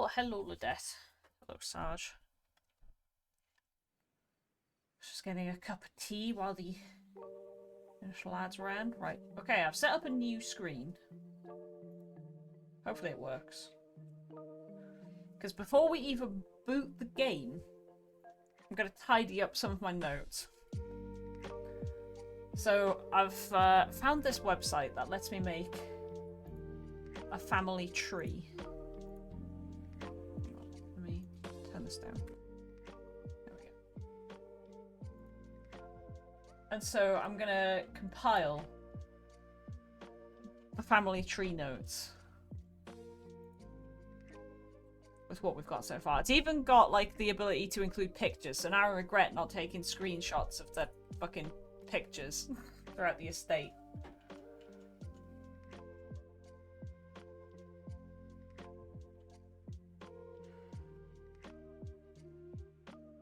Oh, hello, Ladette. Hello, Sarge. Just getting a cup of tea while the initial lads around. Right. Okay, I've set up a new screen. Hopefully it works. Because before we even boot the game, I'm going to tidy up some of my notes. So I've found this website that lets me make a family tree. Let me turn this down. There we go. And so I'm going to compile the family tree notes with what we've got so far. It's even got like the ability to include pictures, so now I regret not taking screenshots of the fucking pictures throughout the estate.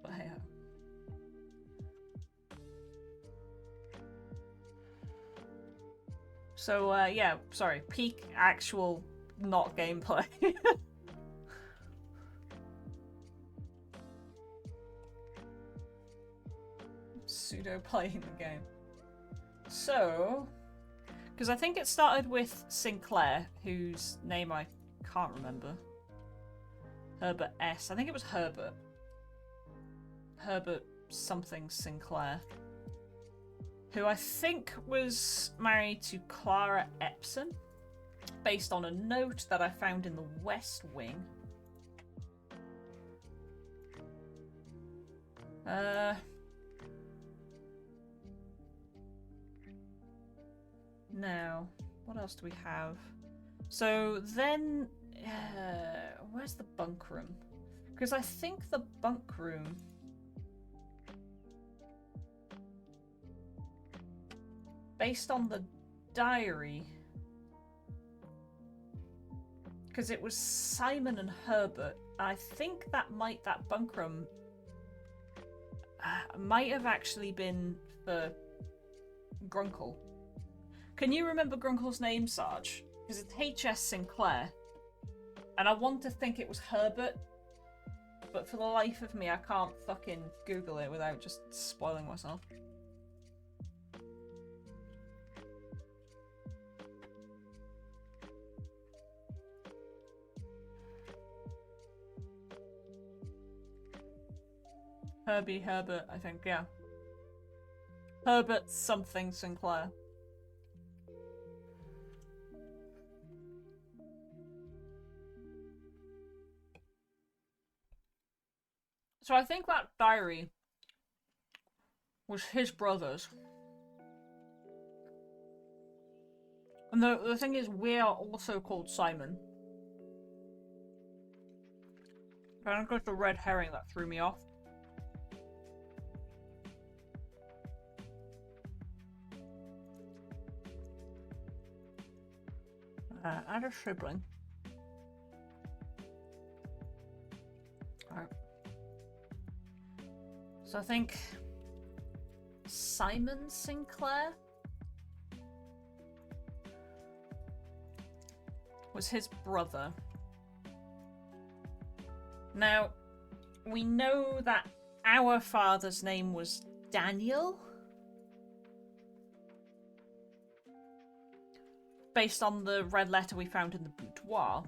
But hey ho. So yeah, sorry, peak actual not gameplay. Pseudo playing the game. So, because I think it started with Sinclair, whose name I can't remember. Herbert S. I think it was Herbert. Herbert something Sinclair. Who I think was married to Clara Epson, based on a note that I found in the West Wing. Now, what else do we have? So then, where's the bunk room? Because I think the bunk room... based on the diary... because it was Simon and Herbert, I think that bunk room might have actually been for Grunkle. Can you remember Grunkle's name, Sarge? Because it's H.S. Sinclair. And I want to think it was Herbert. But for the life of me, I can't fucking Google it without just spoiling myself. Herbert, I think, yeah. Herbert something Sinclair. So I think that diary was his brother's. And the thing is, we are also called Simon. I think it's the red herring that threw me off. Add a sibling. Alright. So I think Simon Sinclair was his brother. Now, we know that our father's name was Daniel, based on the red letter we found in the boudoir.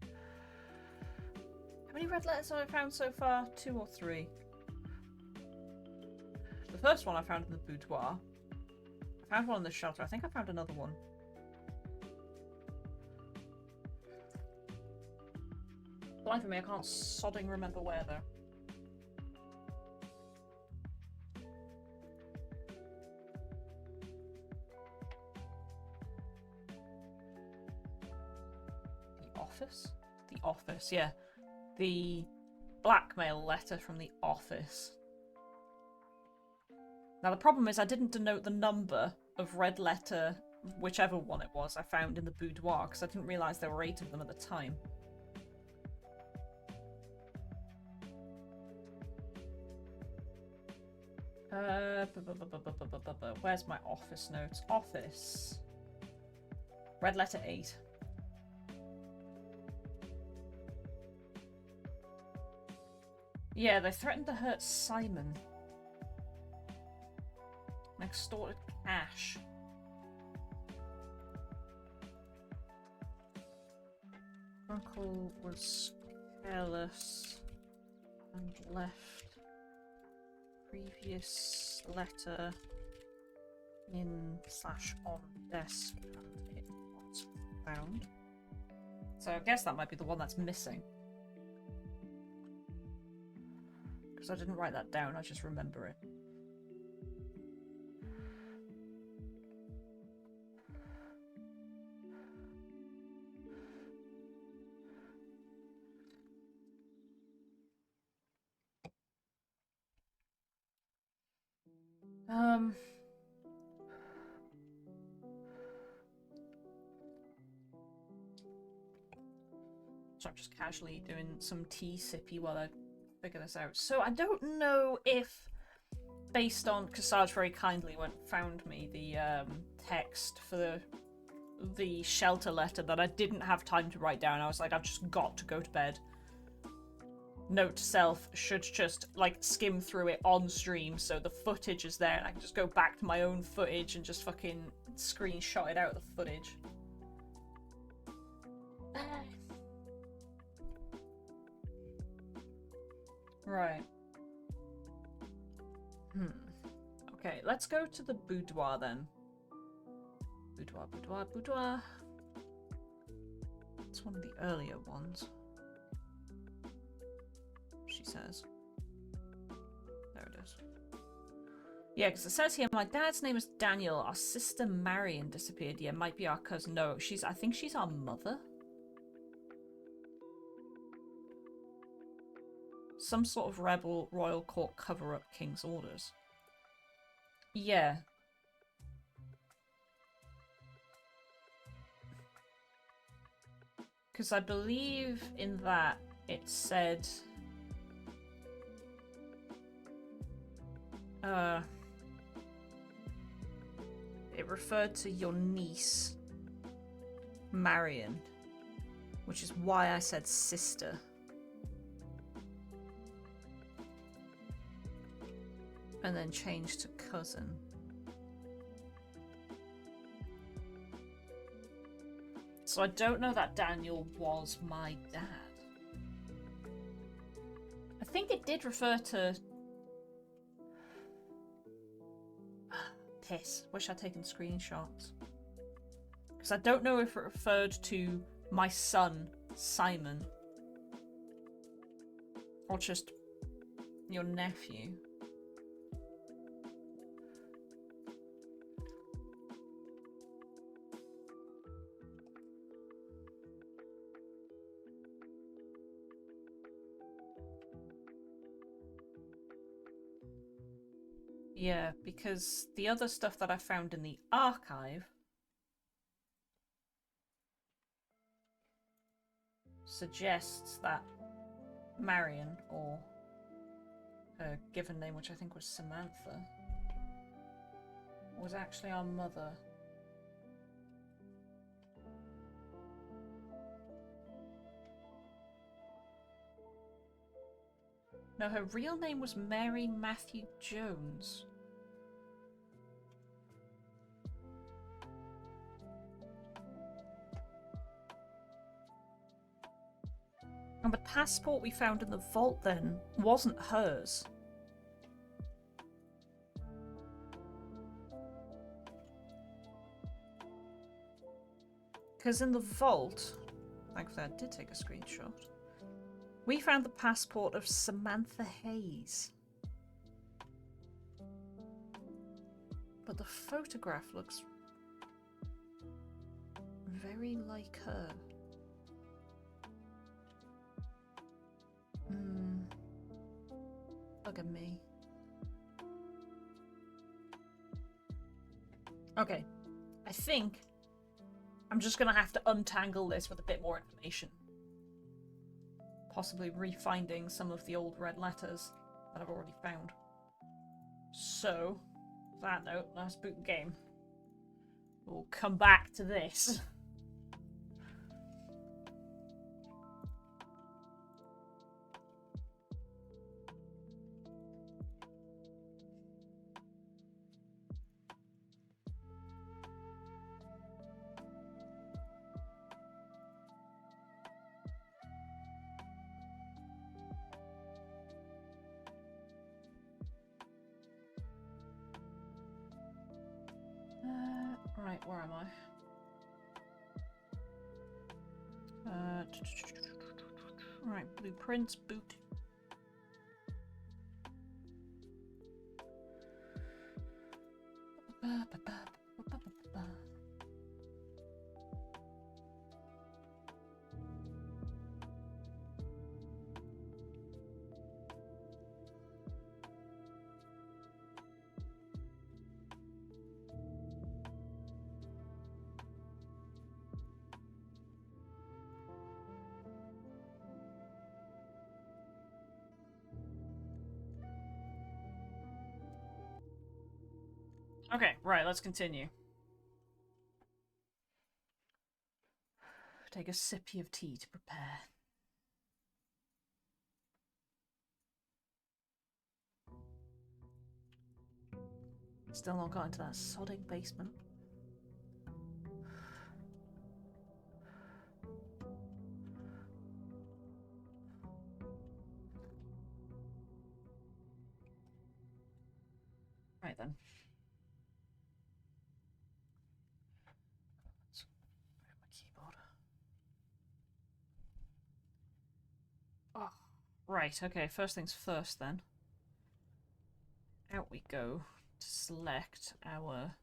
How many red letters have I found so far? 2 or 3? The first one I found in the boudoir. I found one in the shelter. I think I found another one. Life of me, I can't sodding remember where though. The office, yeah. The blackmail letter from the office. Now the problem is I didn't denote the number of red letter, whichever one it was, I found in the boudoir, because I didn't realise there were 8 of them at the time. Where's my office notes? Office. Red letter 8. Yeah, they threatened to hurt Simon. And extorted cash. Uncle was careless and left previous letter in/on desk and it was found. So I guess that might be the one that's missing. Because I didn't write that down, I just remember it. So I'm just casually doing some tea sippy while I figure this out. So I don't know if, based on, because Sarge very kindly found me the text for the shelter letter that I didn't have time to write down. I was like, I've just got to go to bed. Note to self, should just like skim through it on stream so the footage is there and I can just go back to my own footage and just fucking screenshot it out of the footage. Right. Okay, let's go to the boudoir then. Boudoir, boudoir, boudoir. It's one of the earlier ones. She says. There it is. Yeah, because it says here, my dad's name is Daniel. Our sister Marion disappeared. Yeah, might be our cousin. No, I think she's our mother. Some sort of rebel royal court cover-up king's orders. Yeah. Because I believe in that it said... it referred to your niece, Marion, which is why I said sister. And then changed to cousin. So I don't know that Daniel was my dad. I think it did refer to... Piss. Wish I'd taken screenshots. Because I don't know if it referred to my son, Simon. Or just your nephew. Yeah, because the other stuff that I found in the archive suggests that Marion, or her given name, which I think was Samantha, was actually our mother. No, her real name was Mary Matthew Jones. And the passport we found in the vault then wasn't hers. Because in the vault, thankfully I did take a screenshot, we found the passport of Samantha Hayes. But the photograph looks very like her. Bugger me. Okay, I think I'm just gonna have to untangle this with a bit more information. Possibly re-finding some of the old red letters that I've already found. So, on that note, let's boot the game. We'll come back to this. Where am I? Right, blueprints, boot. Okay, right, let's continue. Take a sippy of tea to prepare. Still not got into that sodding basement. Right then. Let's move my keyboard. Oh, right, okay, first things first then. Out we go to select our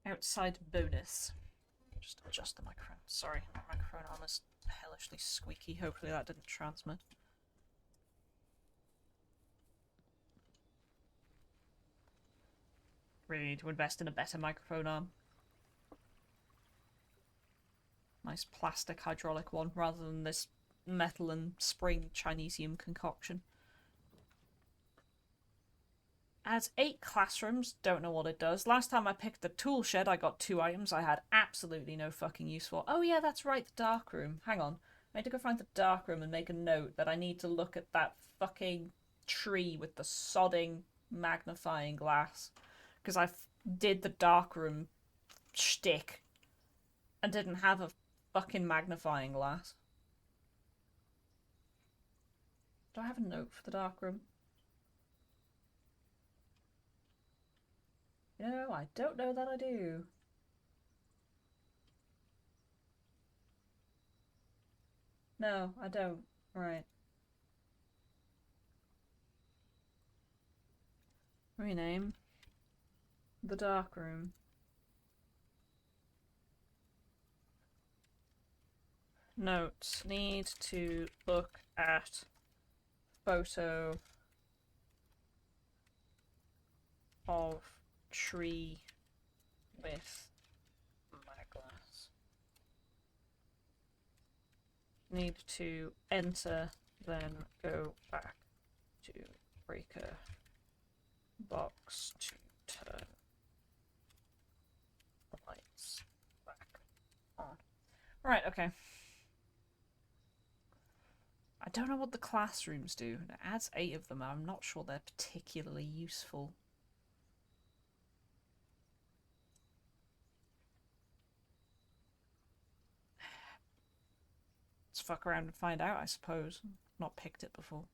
outside bonus. Just adjust the microphone. Sorry, my microphone arm is hellishly squeaky. Hopefully that didn't transmit. Really need to invest in a better microphone arm. Nice plastic hydraulic one rather than this metal and spring Chinesium concoction. Adds 8 classrooms, don't know what it does. Last time I picked the tool shed, I got 2 items I had absolutely no fucking use for. Oh yeah, that's right, the dark room. Hang on. I need to go find the dark room and make a note that I need to look at that fucking tree with the sodding magnifying glass. Because I did the dark room shtick and didn't have a fucking magnifying glass. Do I have a note for the dark room? No, I don't know that I do. No, I don't. Right. Rename. The dark room. Notes. Need to look at photo of tree with my glass. Need to enter, then go back to breaker box to turn the lights back on. Right, okay. I don't know what the classrooms do. It adds 8 of them. I'm not sure they're particularly useful. Let's fuck around and find out, I suppose. Not picked it before.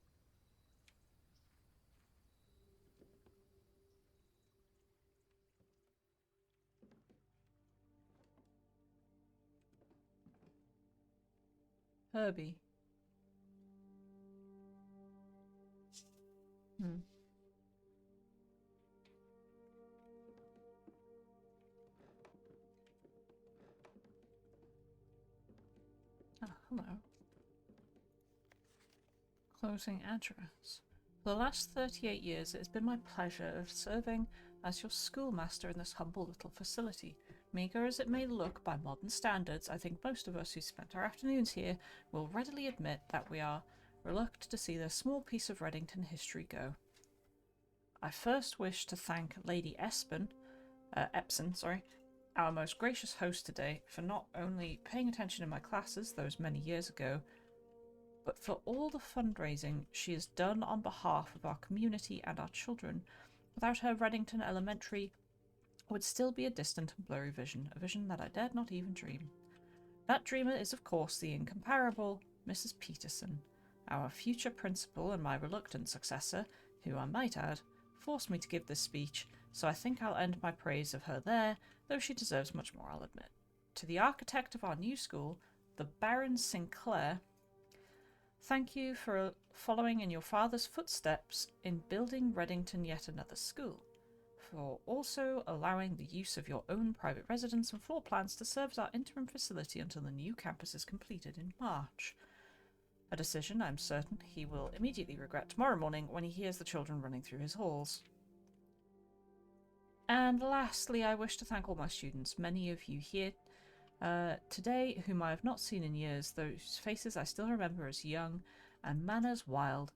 Herbie. Oh, hello. Closing address. For the last 38 years, it has been my pleasure of serving as your schoolmaster in this humble little facility. Meagre as it may look by modern standards, I think most of us who spent our afternoons here will readily admit that we are reluctant to see this small piece of Reddington history go. I first wish to thank Lady Epson, our most gracious host today, for not only paying attention in my classes those many years ago, but for all the fundraising she has done on behalf of our community and our children. Without her, Reddington Elementary would still be a distant and blurry vision, a vision that I dared not even dream. That dreamer is, of course, the incomparable Mrs. Peterson, our future principal and my reluctant successor, who, I might add, forced me to give this speech so I think I'll end my praise of her there, though she deserves much more, I'll admit. To the architect of our new school, the Baron Sinclair, thank you for following in your father's footsteps in building Reddington yet another school, for also allowing the use of your own private residence and floor plans to serve as our interim facility until the new campus is completed in March. A decision I'm certain he will immediately regret tomorrow morning when he hears the children running through his halls. And lastly, I wish to thank all my students, many of you here today whom I have not seen in years, those faces I still remember as young and manners wild,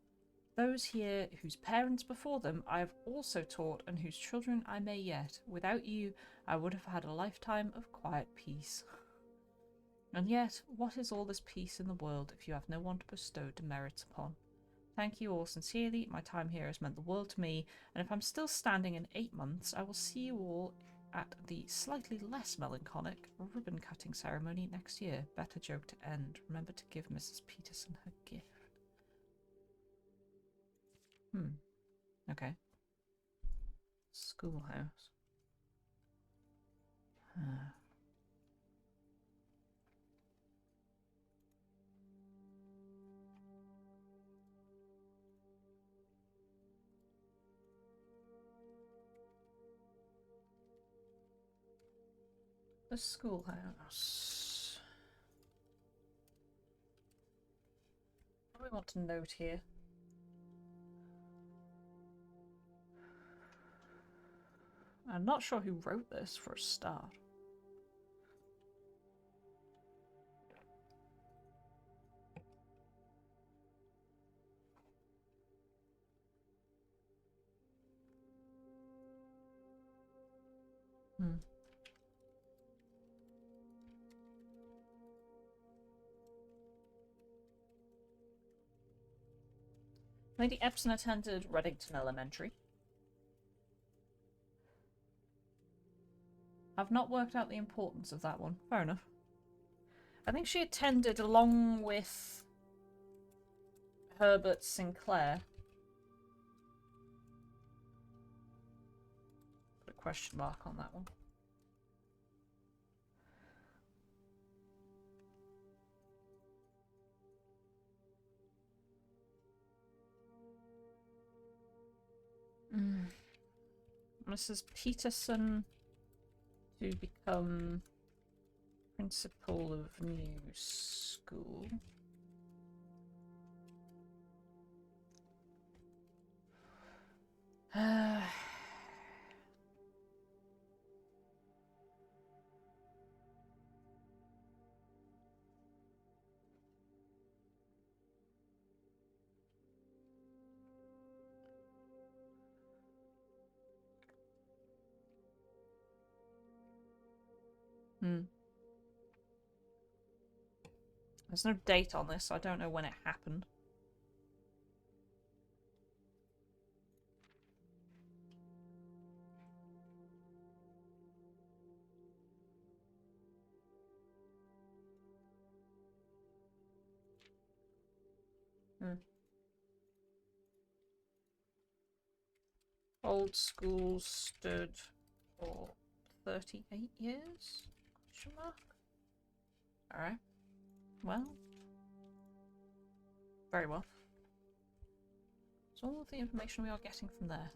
those here whose parents before them I have also taught and whose children I may yet. Without you, I would have had a lifetime of quiet peace. And yet, what is all this peace in the world if you have no one to bestow demerits upon? Thank you all sincerely. My time here has meant the world to me, and if I'm still standing in 8 months, I will see you all at the slightly less melancholic ribbon-cutting ceremony next year. Better joke to end. Remember to give Mrs. Peterson her gift. Okay. Schoolhouse. The schoolhouse. What do we want to note here? I'm not sure who wrote this for a start. Lady Epson attended Reddington Elementary. I've not worked out the importance of that one. Fair enough. I think she attended along with Herbert Sinclair. Put a question mark on that one. Mrs. Peterson to become principal of new school. There's no date on this, so I don't know when it happened. Old school stood for 38 years? Question mark? Alright. Well. Very well. So all of the information we are getting from there.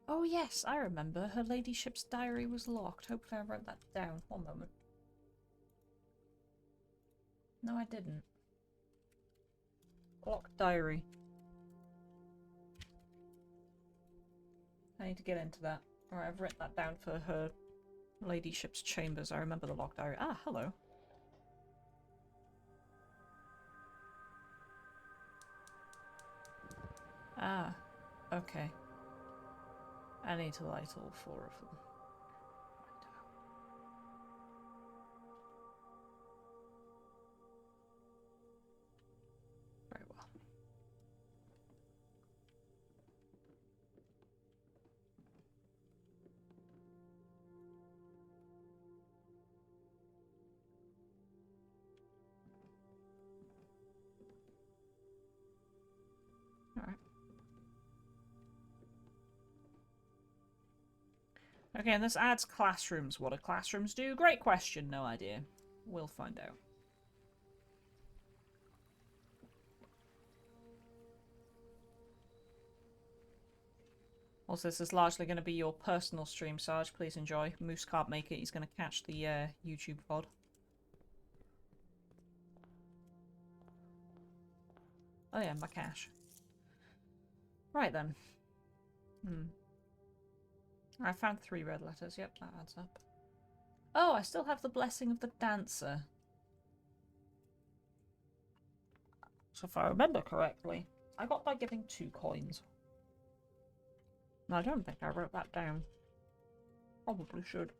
Oh yes, I remember. Her ladyship's diary was locked. Hopefully I wrote that down. One moment. No, I didn't. Locked diary. I need to get into that. Alright, I've written that down for her ladyship's chambers. I remember the locked diary. Ah, hello. Ah, okay. I need to light all 4 of them. Very well. Alright. Okay, and this adds classrooms. What do classrooms do? Great question, no idea. We'll find out. Also, this is largely going to be your personal stream, Sarge. Please enjoy. Moose can't make it. He's going to catch the YouTube VOD. Oh yeah, my cash. Right then. I found 3 red letters. Yep, that adds up. Oh, I still have the blessing of the dancer. So if I remember correctly, I got by giving 2 coins. No, I don't think I wrote that down. Probably should.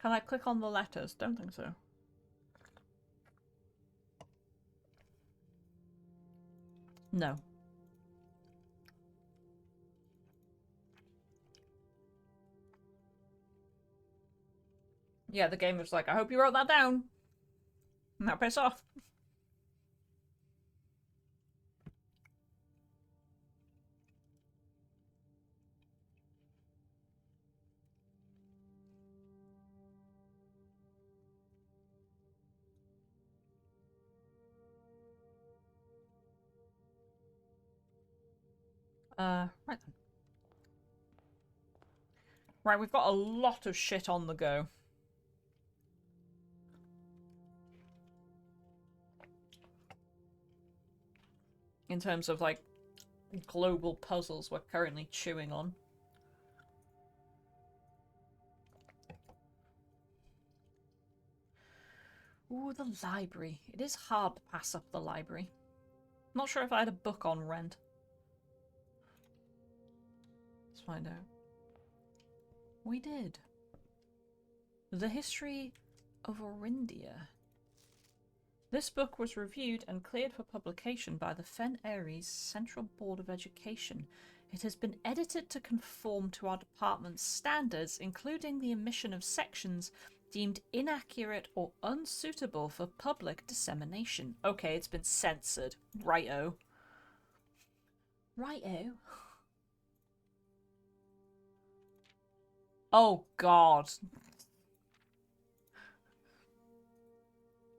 Can I click on the letters? Don't think so. No. Yeah, the game was like, I hope you wrote that down. Now piss off. Right then. Right, we've got a lot of shit on the go. In terms of, like, global puzzles we're currently chewing on. Ooh, the library. It is hard to pass up the library. Not sure if I had a book on rent. Let's find out. We did. The History of Orindia. This book was reviewed and cleared for publication by the Fen Aries Central Board of Education. It has been edited to conform to our department's standards, including the omission of sections deemed inaccurate or unsuitable for public dissemination. Okay, it's been censored. Righto. Righto. Oh, God.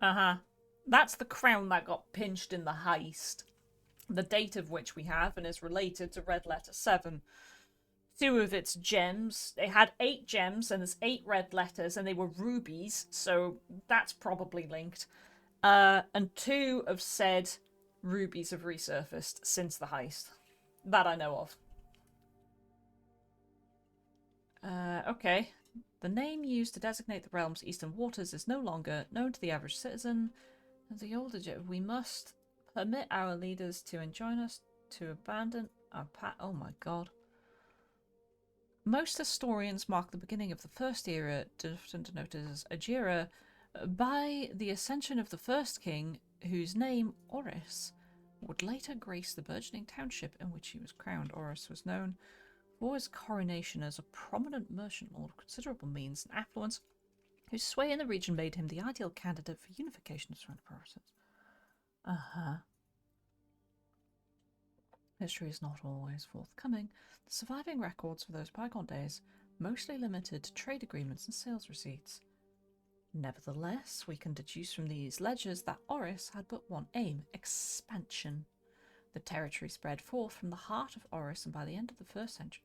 Uh-huh. That's the crown that got pinched in the heist. The date of which we have and is related to Red Letter 7. 2 of its gems. It had 8 gems and there's 8 red letters and they were rubies, so that's probably linked. And 2 of said rubies have resurfaced since the heist. That I know of. Okay. The name used to designate the realm's eastern waters is no longer known to the average citizen. The older we must permit our leaders to enjoin us to abandon our oh my god. Most historians mark the beginning of the first era, often denoted as Agira, by the ascension of the first king, whose name, Oris, would later grace the burgeoning township in which he was crowned. Oris was known for his coronation as a prominent merchant lord of considerable means and affluence, whose sway in the region made him the ideal candidate for unification of surrounding provinces. History is not always forthcoming. The surviving records for those bygone days mostly limited to trade agreements and sales receipts. Nevertheless, we can deduce from these ledgers that Oris had but one aim: expansion. The territory spread forth from the heart of Oris, and by the end of the 1st century...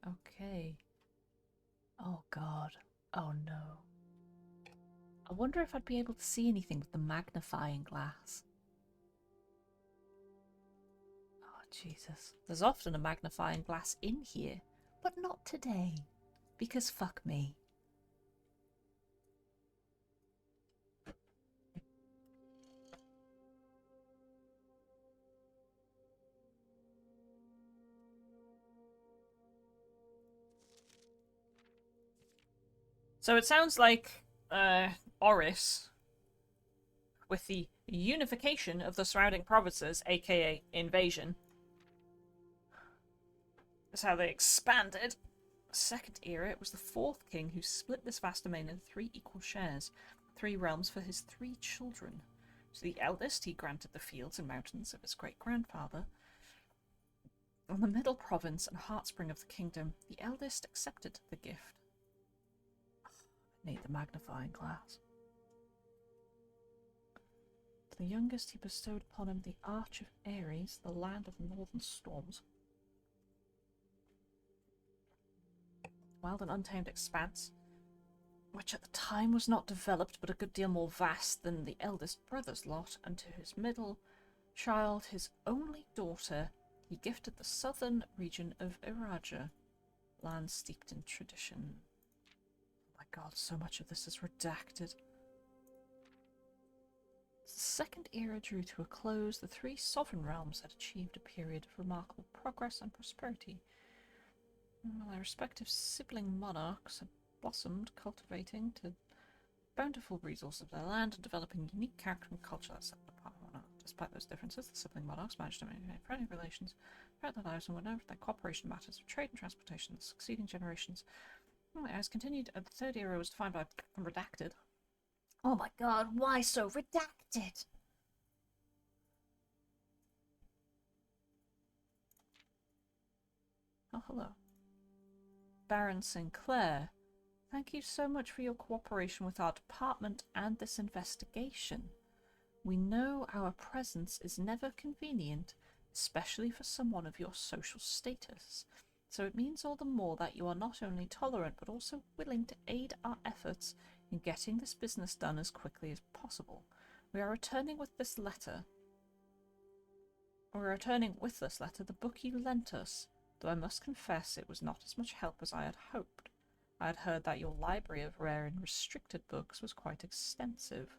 Okay. Oh god. Oh no. I wonder if I'd be able to see anything with the magnifying glass. Oh, Jesus. There's often a magnifying glass in here, but not today. Because fuck me. So it sounds like Oris, with the unification of the surrounding provinces, aka invasion, is how they expanded. The second era, it was the 4th king who split this vast domain into 3 equal shares, 3 realms for his 3 children. To the eldest, he granted the fields and mountains of his great-grandfather. On the middle province and heartspring of the kingdom, the eldest accepted the gift. I need the magnifying glass. To the youngest he bestowed upon him the Arch of Ares, the land of northern storms. Wild and untamed expanse, which at the time was not developed but a good deal more vast than the eldest brother's lot, and to his middle child, his only daughter, he gifted the southern region of Iraja, land steeped in tradition. Oh my god, so much of this is redacted. As the second era drew to a close, the three sovereign realms had achieved a period of remarkable progress and prosperity. While their respective sibling monarchs had blossomed, cultivating to bountiful resources of their land and developing unique character and culture that set them apart. Despite those differences, the sibling monarchs managed to maintain friendly relations throughout their lives, and whenever their cooperation matters of trade and transportation, the succeeding generations as continued. The third era was defined by redacted. Oh my god, why so redacted? Oh, hello. Baron Sinclair, thank you so much for your cooperation with our department and this investigation. We know our presence is never convenient, especially for someone of your social status, so it means all the more that you are not only tolerant but also willing to aid our efforts in getting this business done as quickly as possible. We are returning with this letter the book you lent us, though I must confess it was not as much help as I had hoped. I had heard that your library of rare and restricted books was quite extensive,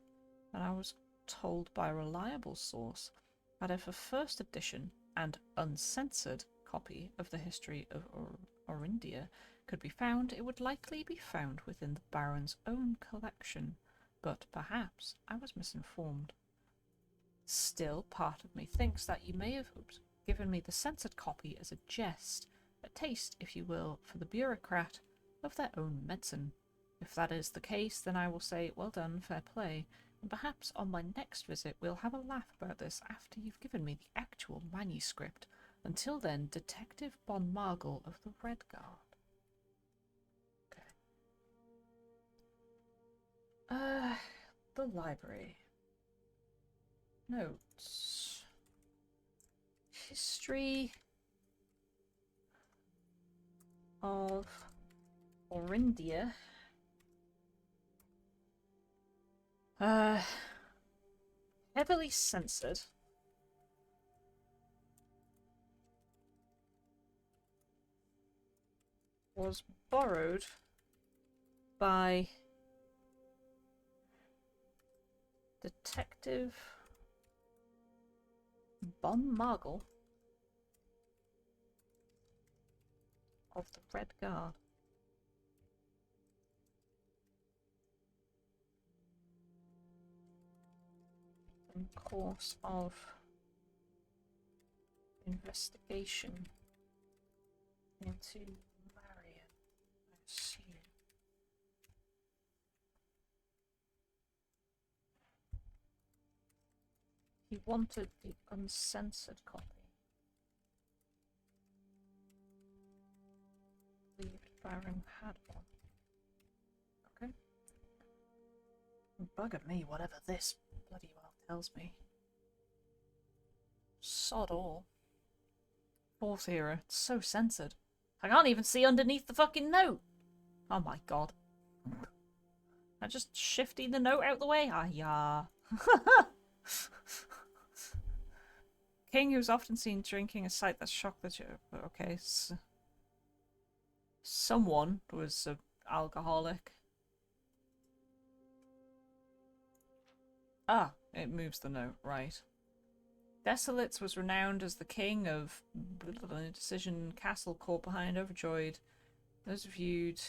and I was told by a reliable source that if a first edition and uncensored copy of the history of Orindia could be found, it would likely be found within the Baron's own collection, but perhaps I was misinformed. Still, part of me thinks that you may have given me the censored copy as a jest, a taste, if you will, for the bureaucrat of their own medicine. If that is the case, then I will say, well done, fair play, and perhaps on my next visit we'll have a laugh about this after you've given me the actual manuscript. Until then, Detective Bon Margle of the Red Guard. Okay. The library. Notes. History of Orindia. Heavily censored. Was borrowed by Detective Bon Margle of the Red Guard. In course of investigation into Marion, I assume. He wanted the uncensored copy. Believed Baron had one. Okay. Bugger me, whatever this bloody well tells me. Sod all. Fourth era. It's so censored. I can't even see underneath the fucking note. Oh my god. I just shifting the note out the way? Ah, yeah. King who's often seen drinking, a sight that shocked the okay. Someone was an alcoholic. Ah, it moves the note, right. Desolates was renowned as the king of Decision Castle, caught behind, overjoyed. Those viewed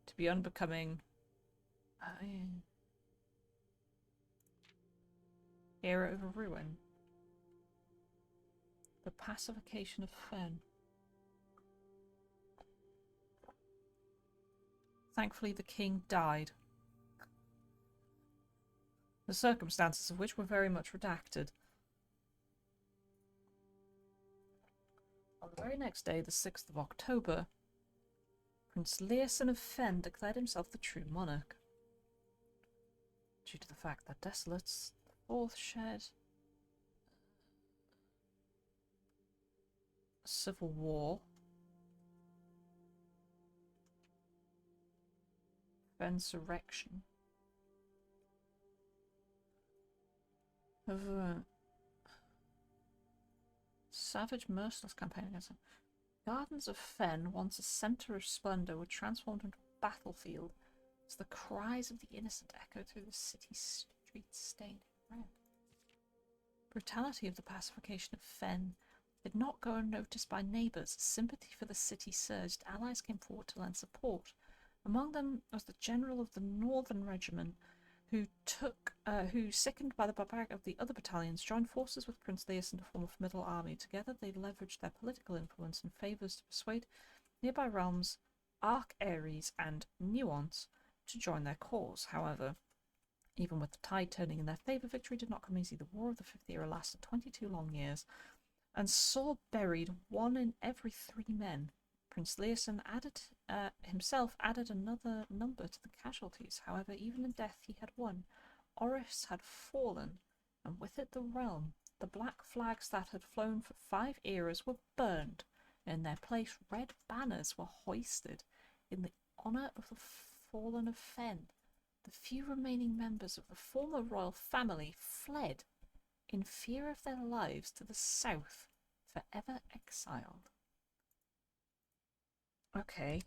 to be unbecoming. Era of ruin. The pacification of Fen. Thankfully, the king died. The circumstances of which were very much redacted. On the very next day, the 6th of October, Prince Leosin of Fen declared himself the true monarch. Due to the fact that Desolates, the fourth, shared a civil war, insurrection of a savage, merciless campaign against them. Gardens of Fen, once a centre of splendour, were transformed into a battlefield as the cries of the innocent echoed through the city streets stained in red. Brutality of the pacification of Fen did not go unnoticed by neighbours. Sympathy for the city surged. Allies came forward to lend support. Among them was the general of the Northern Regiment, who, sickened by the barbaric of the other battalions, joined forces with Prince Leosin to form a formidable army. Together they leveraged their political influence and favours to persuade nearby realms Arc Ares and Nuance to join their cause. However, even with the tide turning in their favour, victory did not come easy. The War of the Fifth Era lasted 22 long years, and saw buried 1 in every 3 men. Prince Leosin himself added another number to the casualties. However, even in death he had won. Oris had fallen, and with it the realm. The black flags that had flown for 5 eras were burned. In their place, red banners were hoisted in the honour of the fallen of Fen. The few remaining members of the former royal family fled in fear of their lives to the south, forever exiled. Okay,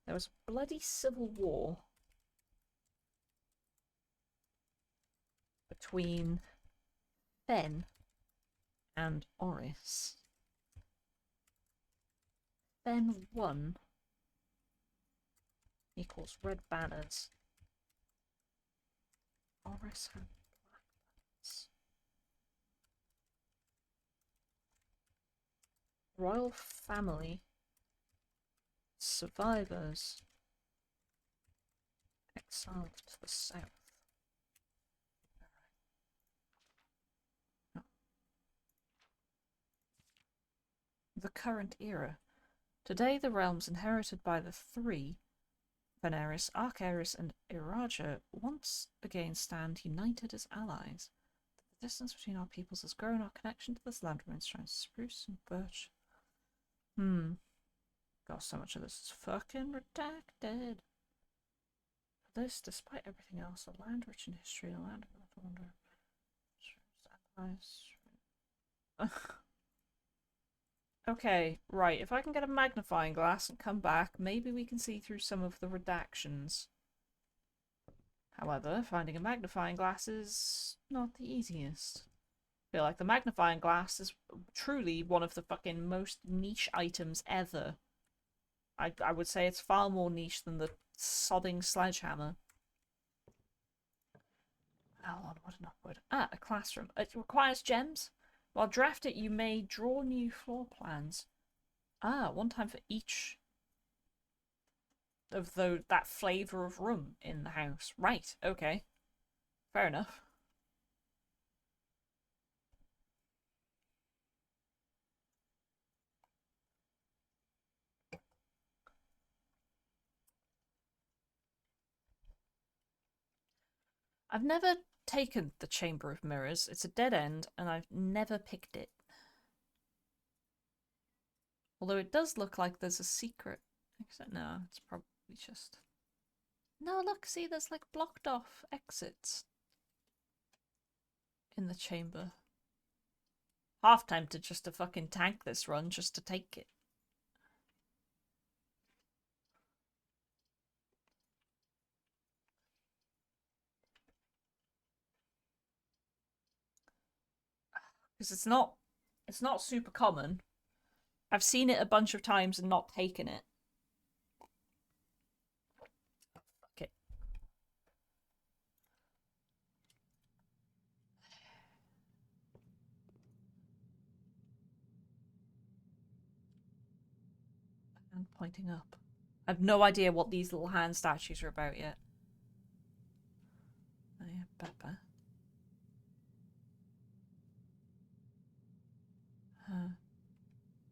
there was a bloody civil war between Fen and Oris. Fen won equals red banners. Oris had black banners. Royal family survivors exiled to the south. No. The current era. Today the realms inherited by the 3, Veneris, Arcaris and Iraja, once again stand united as allies. The distance between our peoples has grown. Our connection to this land remains strong. Spruce and birch. God, so much of this is fucking redacted. This, despite everything else, a land rich in history, a land of wonder. Okay, right. If I can get a magnifying glass and come back, maybe we can see through some of the redactions. However, finding a magnifying glass is not the easiest. I feel like the magnifying glass is truly one of the fucking most niche items ever. I would say it's far more niche than the sodding sledgehammer. Oh, onward and upward. Ah, a classroom. It requires gems. While drafted, you may draw new floor plans. Ah, 1 time for each of that flavour of room in the house. Right, okay. Fair enough. I've never taken the Chamber of Mirrors. It's a dead end, and I've never picked it. Although it does look like there's a secret. Except no, it's probably just... No, look, see, there's like blocked off exits in the chamber. Half tempted just to fucking tank this run, just to take it. Because it's not super common. I've seen it a bunch of times and not taken it. Fuck it. And pointing up. I have no idea what these little hand statues are about yet. Oh yeah, Peppa.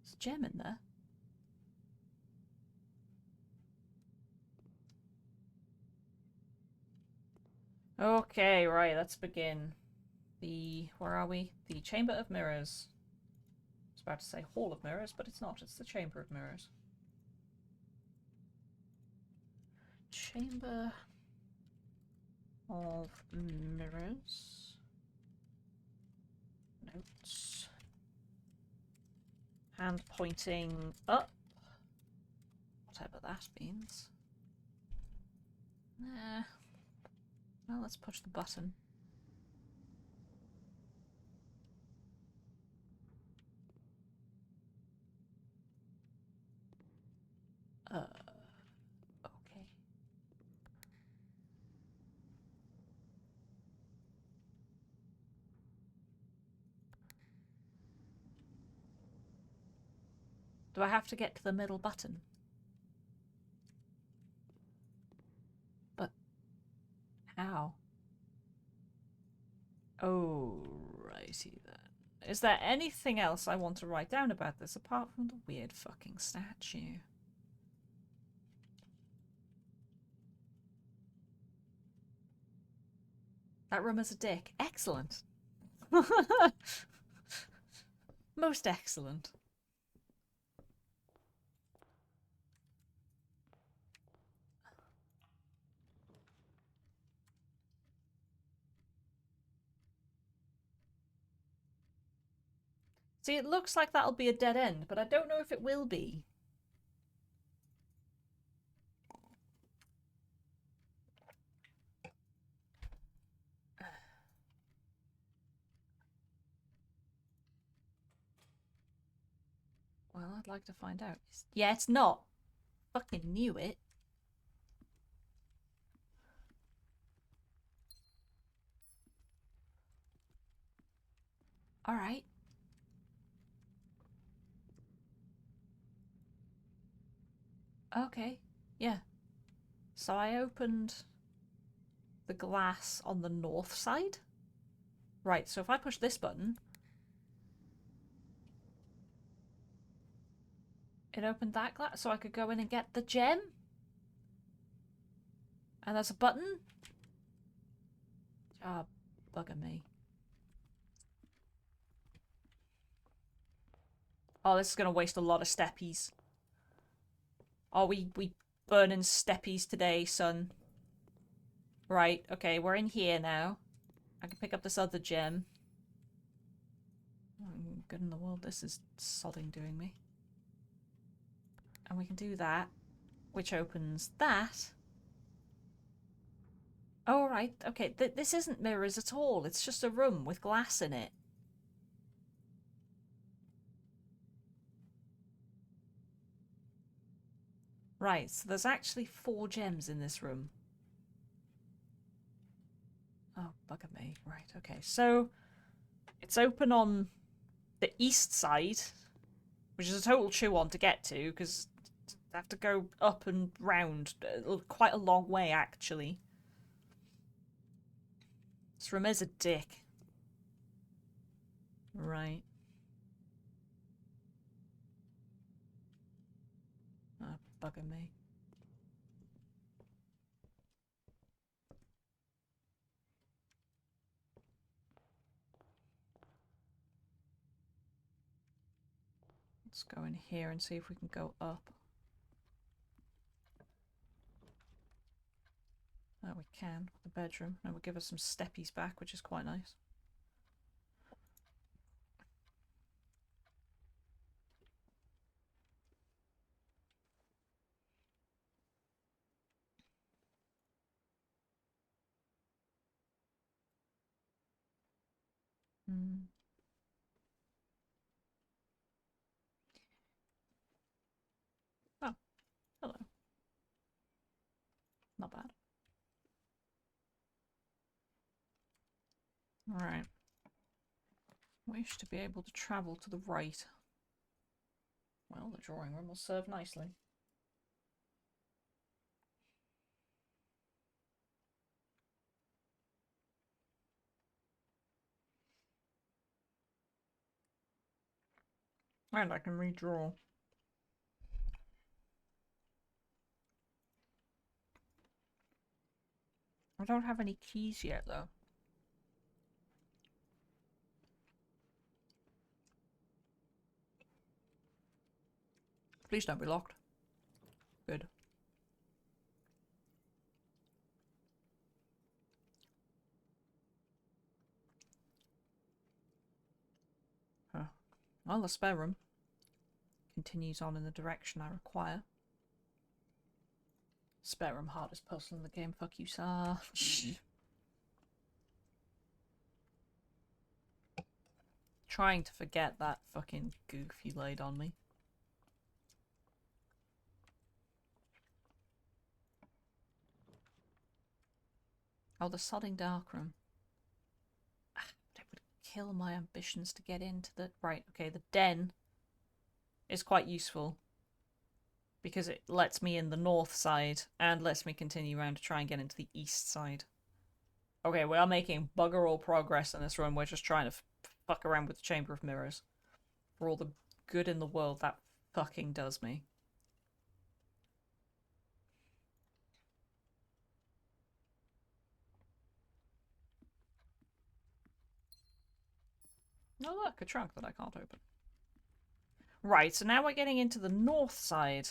There's a gem in there. Okay, right, let's begin. Where are we? The Chamber of Mirrors. I was about to say Hall of Mirrors, but it's not. It's the Chamber of Mirrors. Chamber of Mirrors. Notes. Hand pointing up. Whatever that means. Nah. Well, let's push the button. Okay. Do I have to get to the middle button? But how? Oh, righty then. Is there anything else I want to write down about this apart from the weird fucking statue? That room is a dick. Excellent. Most excellent. See, it looks like that'll be a dead end, but I don't know if it will be. Well, I'd like to find out. Yeah, it's not. Fucking knew it. Alright. Okay. Yeah. So I opened the glass on the north side. Right, so if I push this button, it opened that glass, so I could go in and get the gem. And there's a button. Ah, oh, bugger me. Oh, this is gonna waste a lot of steppies. Oh, we burning steppies today, son. Right, okay, we're in here now. I can pick up this other gem. Oh, good in the world, this is sodding doing me. And we can do that, which opens that. Oh, right, okay, this isn't mirrors at all. It's just a room with glass in it. Right, so there's actually 4 gems in this room. Oh, bugger me. Right, okay. So, it's open on the east side, which is a total chew-on to get to, because I have to go up and round quite a long way, actually. This room is a dick. Right. Oh, bugger me. Let's go in here and see if we can go up. Oh, we can. The bedroom. And it will give us some steppies back, which is quite nice. Hmm. Oh, hello. Not bad. Alright. Wish to be able to travel to the right. Well, the drawing room will serve nicely. And I can redraw. I don't have any keys yet, though. Please don't be locked. Good. Huh. Well, the spare room continues on in the direction I require. Spare room, hardest puzzle in the game. Fuck you, sir. Trying to forget that fucking goof you laid on me. Oh, the sodding darkroom. But it would kill my ambitions to get into the... Right, okay, the den is quite useful. Because it lets me in the north side and lets me continue around to try and get into the east side. Okay, we are making bugger all progress in this run. We're just trying to fuck around with the Chamber of Mirrors. For all the good in the world that fucking does me. Oh look, a trunk that I can't open. Right, so now we're getting into the north side.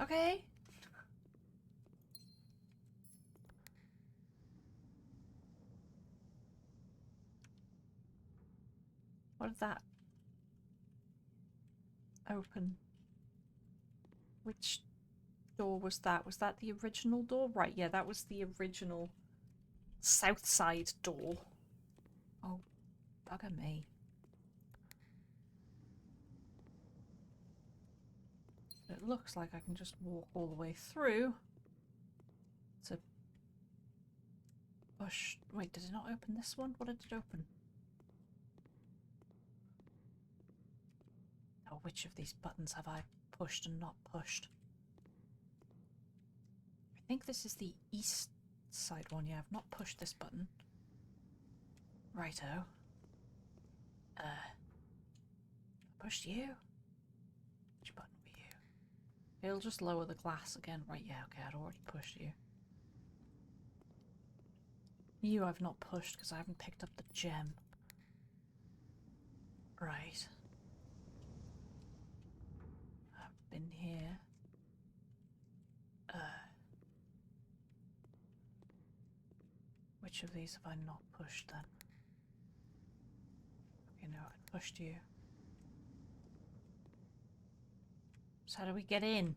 Okay. What did that open? Which door was that? Was that the original door? Right, yeah, that was the original south side door. Oh, bugger me. It looks like I can just walk all the way through to push. Wait, did it not open this one? What did it open? Oh, which of these buttons have I pushed and not pushed? I think this is the east side one. Yeah, I've not pushed this button. Righto. Pushed you? Which button were you? It'll just lower the glass again. Right, yeah, okay, I'd already pushed you. You I've not pushed because I haven't picked up the gem. Right. I've been here. Which of these have I not pushed then? You know, I pushed you. So how do we get in?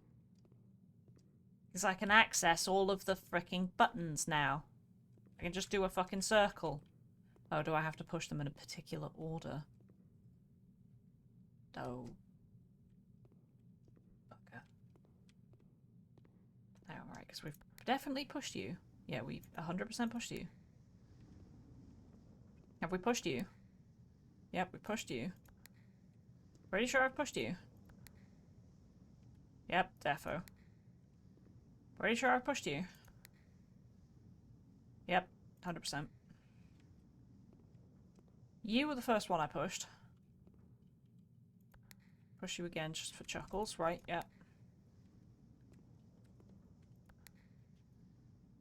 Because I can access all of the fricking buttons now. I can just do a fucking circle. Oh, do I have to push them in a particular order? Oh. Okay. Oh, right, because we've definitely pushed you. Yeah, we've 100% pushed you. Have we pushed you? Yep, we pushed you. Pretty sure I've pushed you. Yep, defo. Pretty sure I've pushed you. Yep, 100%. You were the first one I pushed. Push you again just for chuckles, right? Yep.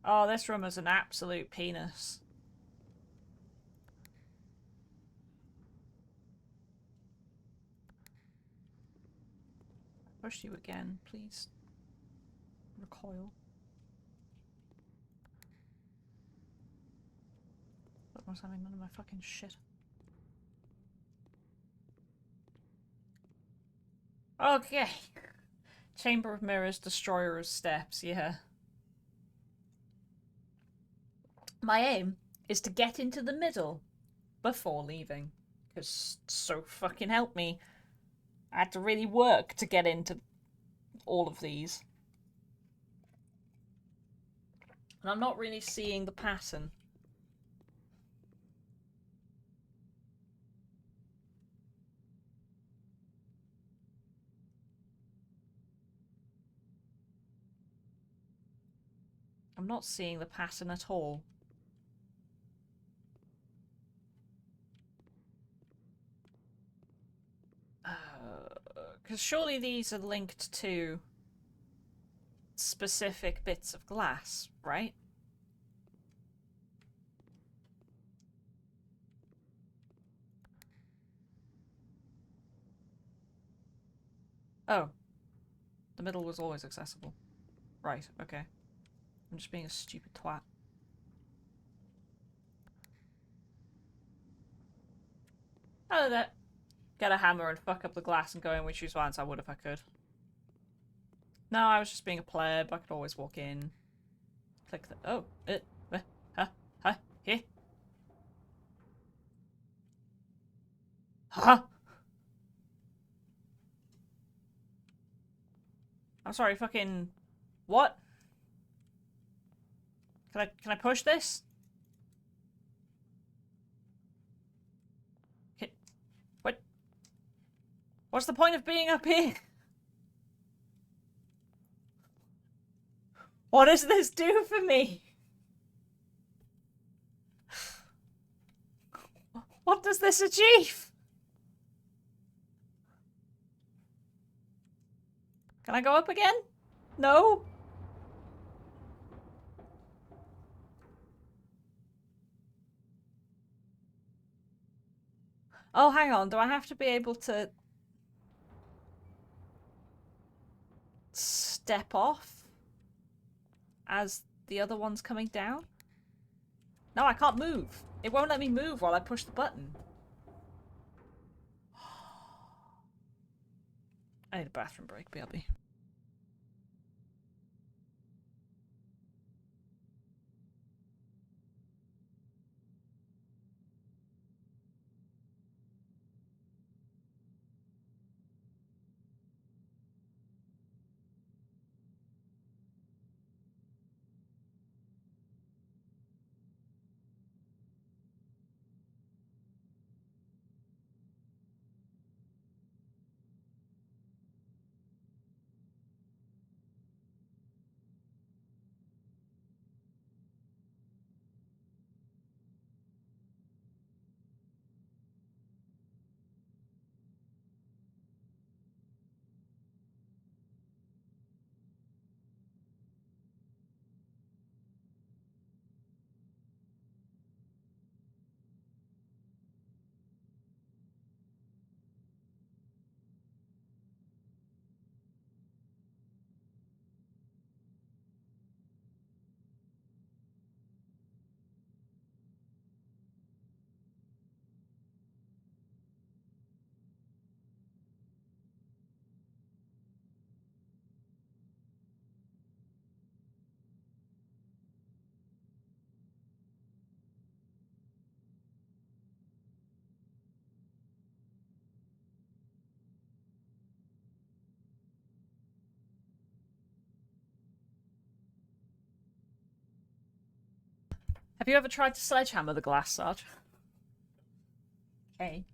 Oh, this room is an absolute penis. Push you again, please. Recoil. That was having none of my fucking shit. Okay. Chamber of Mirrors, Destroyer of Steps, yeah. My aim is to get into the middle before leaving. Because so fucking help me. I had to really work to get into all of these. And I'm not really seeing the pattern. I'm not seeing the pattern at all. because surely these are linked to specific bits of glass, right? Oh. The middle was always accessible. Right, okay. I'm just being a stupid twat. Oh, that. Get a hammer and fuck up the glass and go in with shoes once. I would if I could. No, I was just being a pleb. I could always walk in. Click the. Oh, here. Huh? I'm sorry, fucking. What? Can I push this? What? What's the point of being up here? What does this do for me? What does this achieve? Can I go up again? No? Oh, hang on. Do I have to be able to step off as the other one's coming down? No, I can't move. It won't let me move while I push the button. I need a bathroom break, BRB. Have you ever tried to sledgehammer the glass, Sarge? Okay.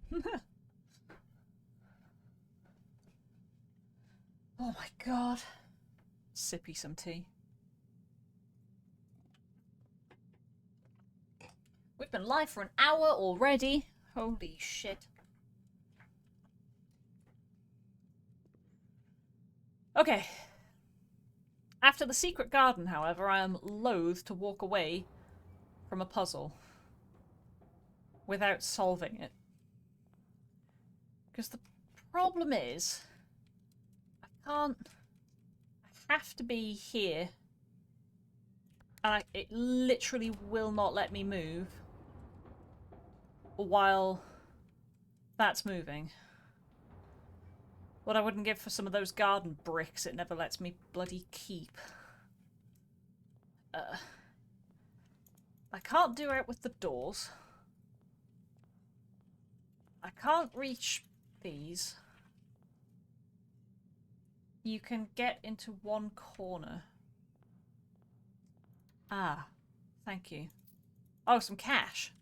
Oh my god. Sippy some tea. We've been live for an hour already. Holy shit. Okay. After the secret garden, however, I am loath to walk away from a puzzle without solving it. Because the problem is, I have to be here. And it literally will not let me move while that's moving. What I wouldn't give for some of those garden bricks it never lets me bloody keep. I can't do it with the doors. I can't reach these. You can get into one corner. Ah, thank you. Oh, some cash.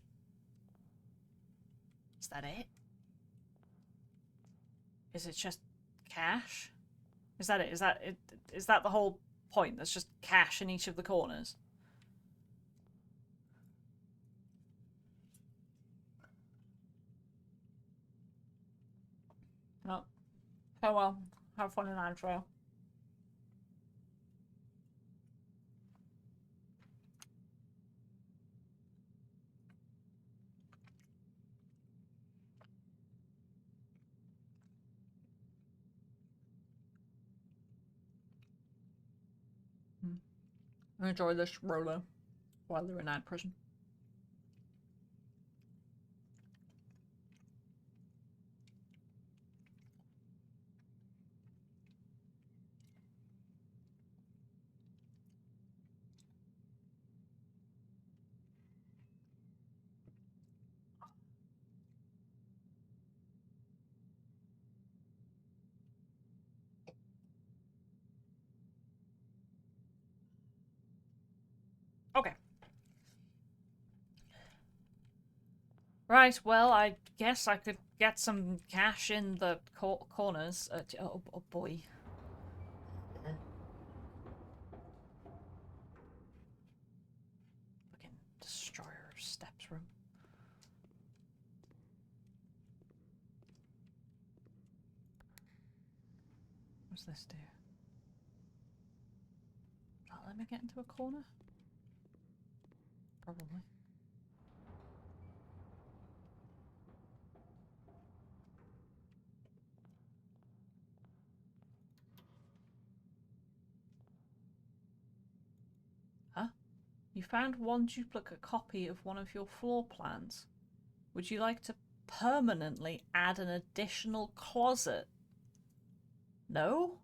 Is that it? Is it just cash? Is that it? Is that the whole point? There's just cash in each of the corners? Oh, Oh well, have fun in Andrea. Enjoy this roller while they're in ad prison. Okay. Right, well, I guess I could get some cash in the corners. Oh boy. Fucking destroyer of steps room. What's this do? Will that let me get into a corner? Probably. Huh? You found one duplicate copy of one of your floor plans. Would you like to permanently add an additional closet? No?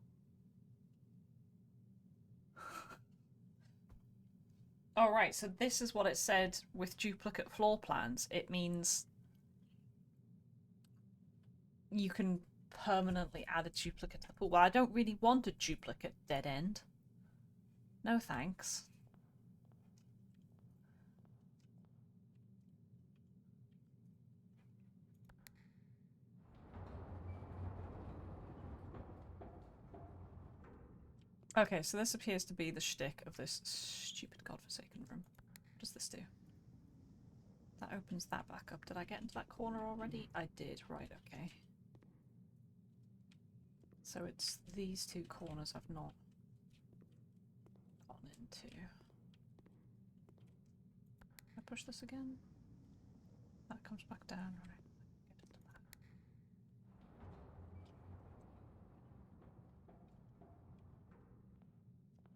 Alright, so this is what it said with duplicate floor plans. It means you can permanently add a duplicate to the pool. Well, I don't really want a duplicate dead end. No thanks. Okay, so this appears to be the shtick of this stupid godforsaken room. What does this do? That opens that back up. Did I get into that corner already? I did. Right, okay. So it's these two corners I've not gone into. I push this again? That comes back down, right? Get into that.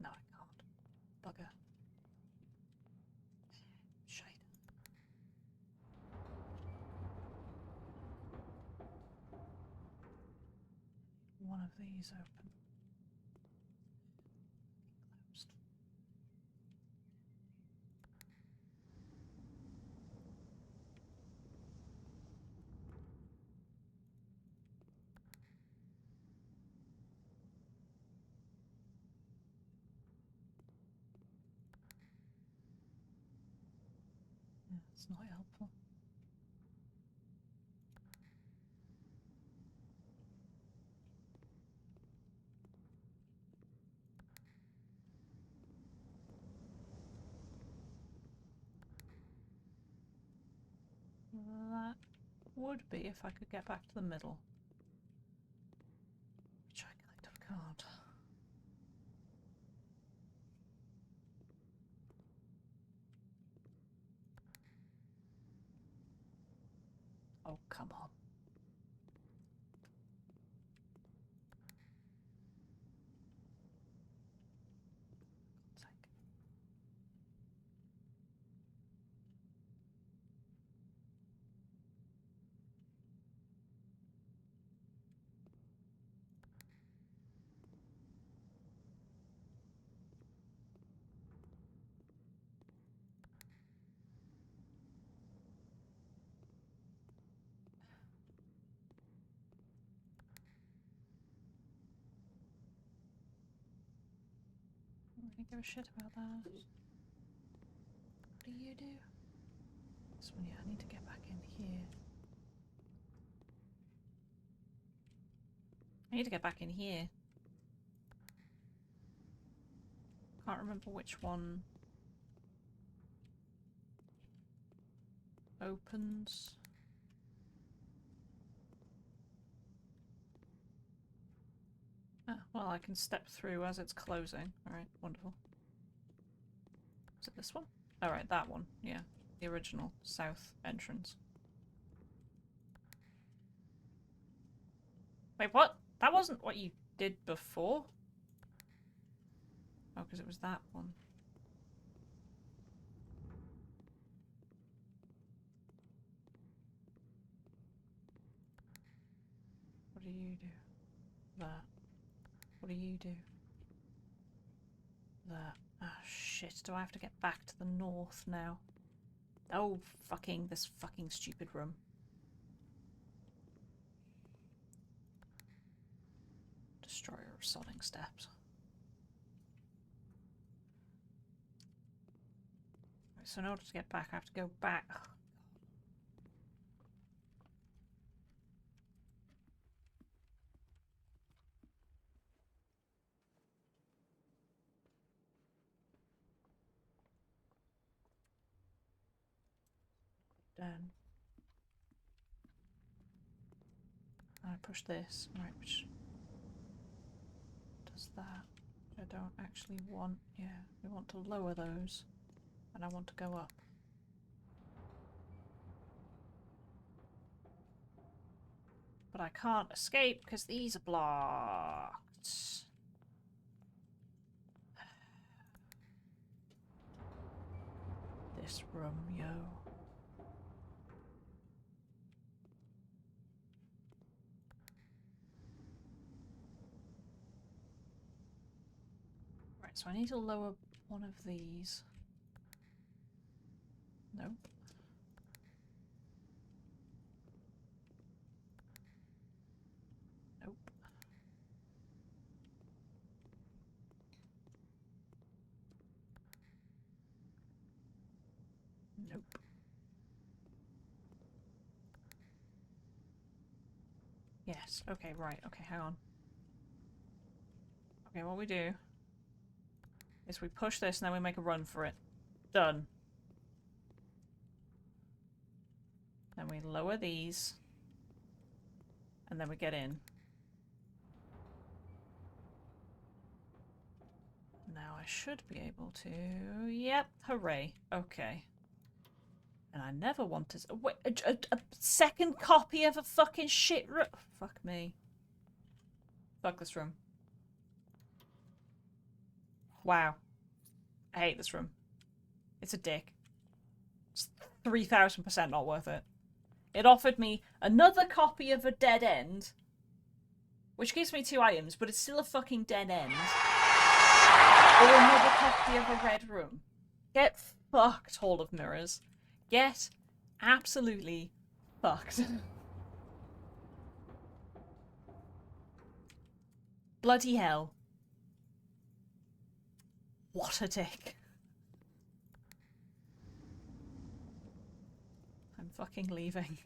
No, I can't. Bugger. Shite. One of these open. Closed. Yeah, it's not helpful. That would be if I could get back to the middle. Which I kind of can't. Oh, come on. God's sake. I don't really give a shit about that. What do you do? This one, yeah, I need to get back in here. I need to get back in here. Can't remember which one opens. Well, I can step through as it's closing. Alright, wonderful. Is it this one? Alright, that one. Yeah. The original south entrance. Wait, what? That wasn't what you did before? Oh, because it was that one. What do you do? That. What do you do? That. Ah, shit. Do I have to get back to the north now? Oh, fucking, this fucking stupid room. Destroyer of sodding steps. Right, so in order to get back, I have to go back. Ugh. Down. I push this. Right, which does that. I don't actually want. Yeah, we want to lower those. And I want to go up. But I can't escape because these are blocked. This room, yo. Right, so I need to lower one of these. Nope. Nope. Nope. Yes, okay, right, okay, hang on. Okay, what we do is we push this and then we make a run for it. Done. Then we lower these. And then we get in. Now I should be able to... Yep, hooray. Okay. And I never wanted... Wait, a second copy of a fucking shit room? Fuck me. Fuck this room. Wow. I hate this room. It's a dick. It's 3000% not worth it. It offered me another copy of a dead end, which gives me 2 items, but it's still a fucking dead end. Or another copy of a red room. Get fucked, Hall of Mirrors. Get absolutely fucked. Bloody hell. What a dick. I'm fucking leaving.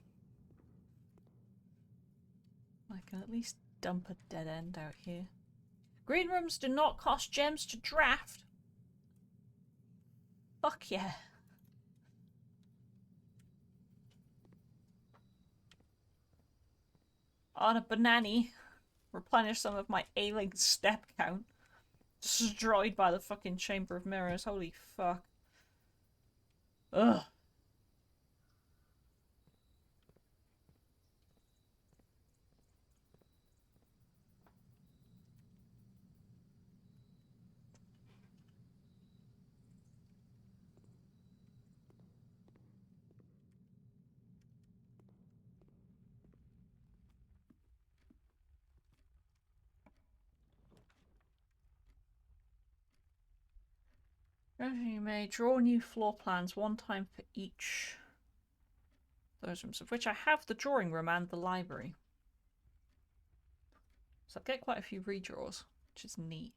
I can at least dump a dead end out here. Green rooms do not cost gems to draft. Fuck yeah. On a banani. Replenish some of my ailing step count. Destroyed by the fucking Chamber of Mirrors. Holy fuck. Ugh. You may draw new floor plans 1 time for each those rooms, of which I have the drawing room and the library. So I get quite a few redraws, which is neat.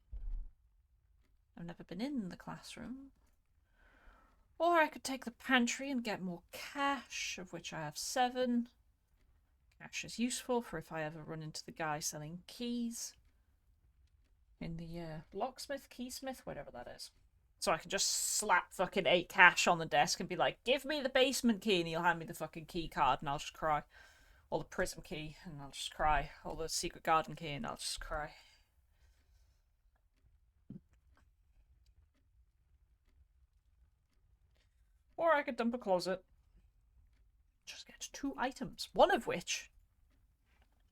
I've never been in the classroom. Or I could take the pantry and get more cash, of which I have 7. Cash is useful for if I ever run into the guy selling keys. In the locksmith, keysmith, whatever that is. So I can just slap fucking 8 cash on the desk and be like, give me the basement key, and he'll hand me the fucking key card and I'll just cry. Or the prism key and I'll just cry. Or the secret garden key and I'll just cry. Or I could dump a closet. Just get 2 items, one of which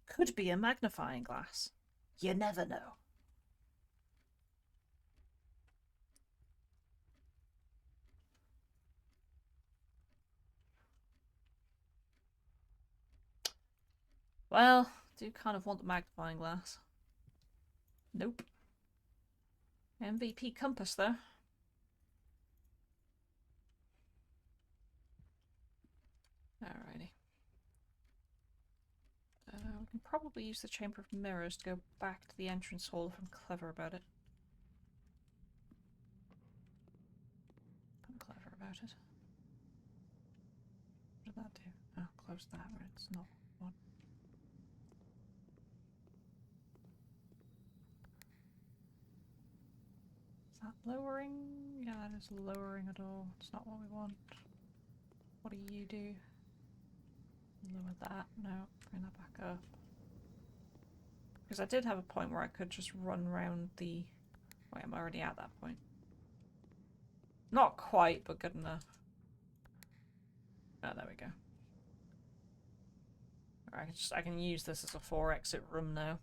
could be a magnifying glass. You never know. Well, do kind of want the magnifying glass. Nope. MVP compass, though. Alrighty. We can probably use the Chamber of Mirrors to go back to the entrance hall if I'm clever about it. I'm clever about it. What did that do? Oh, close that, but it's not one. Is that lowering? Yeah, that is lowering at all. It's not what we want. What do you do? Lower that. No, bring that back up. Because I did have a point where I could just run around the... Wait, I'm already at that point. Not quite, but good enough. Oh, there we go. I can use this as a 4-exit room now.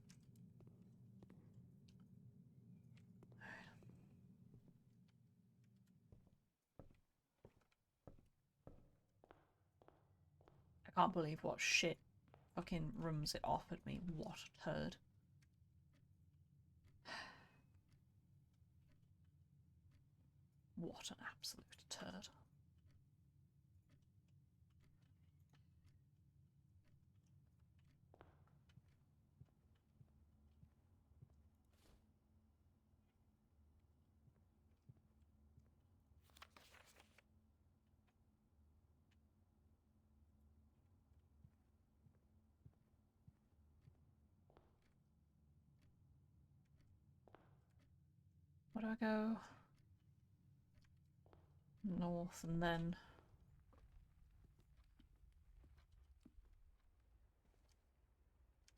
I can't believe what shit fucking rooms it offered me. What a turd. What an absolute turd. Where do I go? North and then...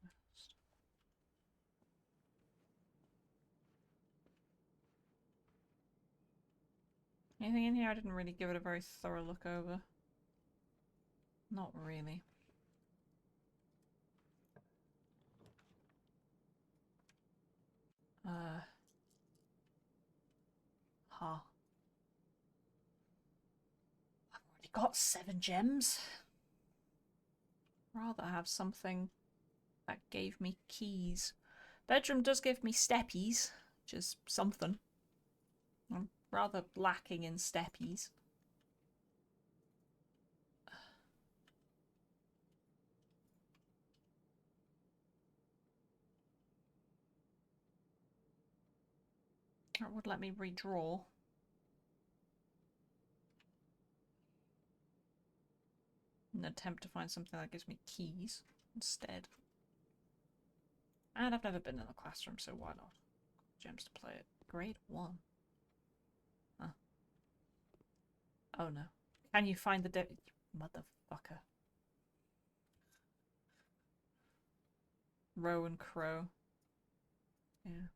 west. Anything in here? I didn't really give it a very thorough look over. Not really. Huh. I've already got 7 gems. Rather have something that gave me keys. Bedroom does give me steppies, which is something. I'm rather lacking in steppies. It would let me redraw. And attempt to find something that gives me keys instead. And I've never been in a classroom, so why not? Gems to play it. Grade 1. Huh. Oh no. Can you find the motherfucker. Row and Crow. Yeah.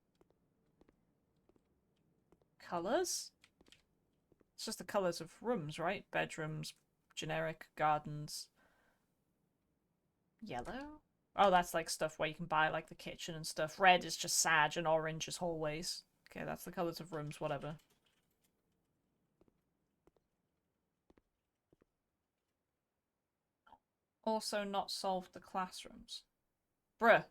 Colours? It's just the colours of rooms, right? Bedrooms, generic, gardens. Yellow? Oh, that's like stuff where you can buy like the kitchen and stuff. Red is just Sag and orange is hallways. Okay, that's the colours of rooms, whatever. Also not solved the classrooms. Bruh.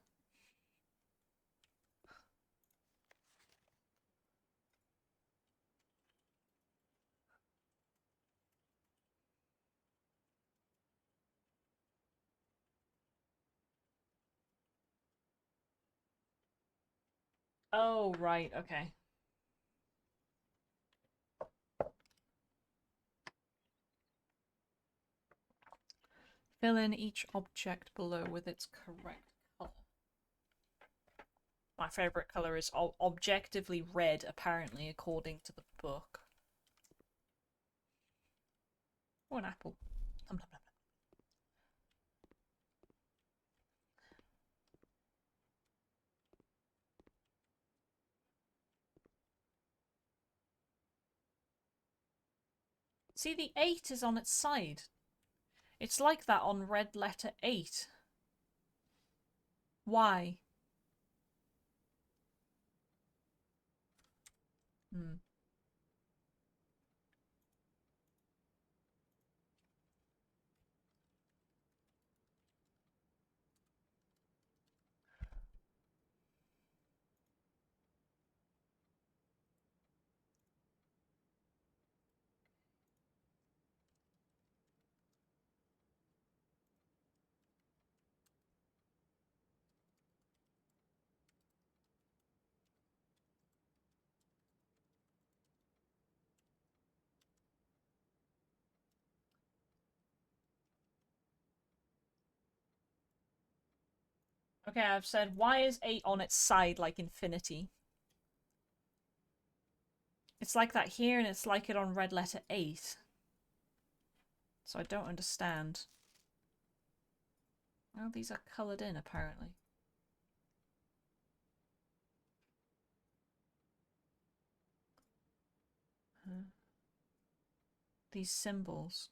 Oh, right, okay. Fill in each object below with its correct colour. My favourite colour is objectively red, apparently, according to the book. Oh, an apple. Nom, nom, nom. See, the 8 is on its side. It's like that on red letter 8. Why? Hmm. Okay, I've said, why is 8 on its side like infinity? It's like that here, and it's like it on red letter 8. So I don't understand. Oh, these are coloured in, apparently. Huh. These symbols.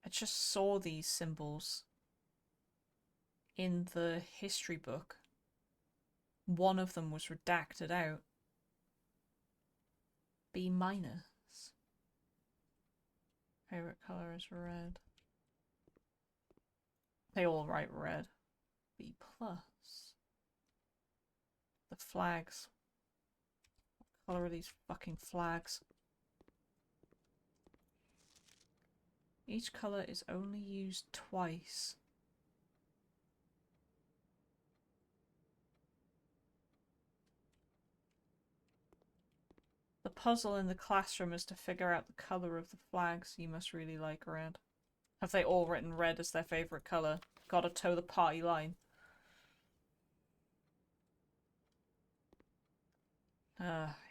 I just saw these symbols in the history book. One of them was redacted out. B minus. Favorite color is red. They all write red. B plus. The flags. What color are these fucking flags? Each color is only used twice. The puzzle in the classroom is to figure out the colour of the flags you must really like red. Have they all written red as their favourite colour? Gotta toe the party line.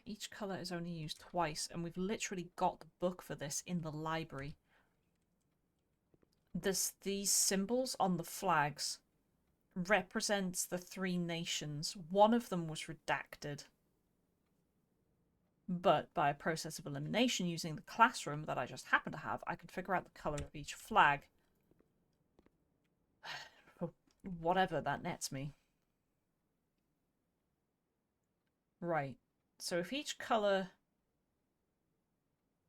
Each colour is only used twice, and we've literally got the book for this in the library. These symbols on the flags represents the 3 nations. One of them was redacted. But by a process of elimination using the classroom that I just happen to have, I can figure out the colour of each flag. For whatever that nets me. Right. So if each colour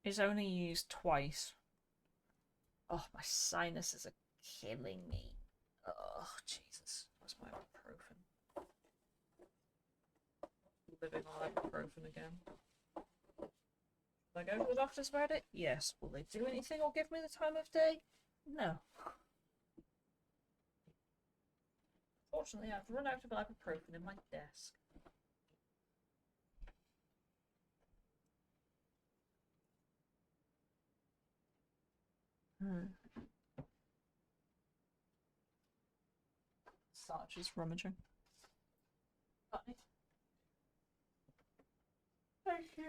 is only used twice... Oh, my sinuses are killing me. Oh, Jesus. Where's my ibuprofen? Living on ibuprofen again. Will I go to the doctors about it? Yes. Will they do anything or give me the time of day? No. Fortunately, I've run out of ibuprofen in my desk. Sarge is rummaging. Bye. Thank you.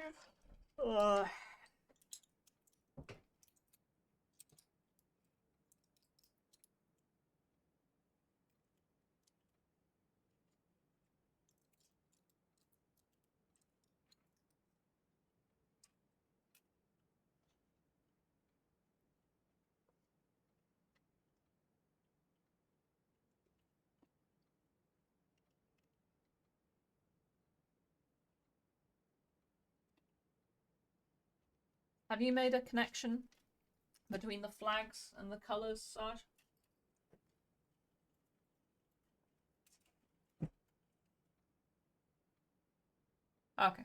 Have you made a connection between the flags and the colours, Sarge? Okay.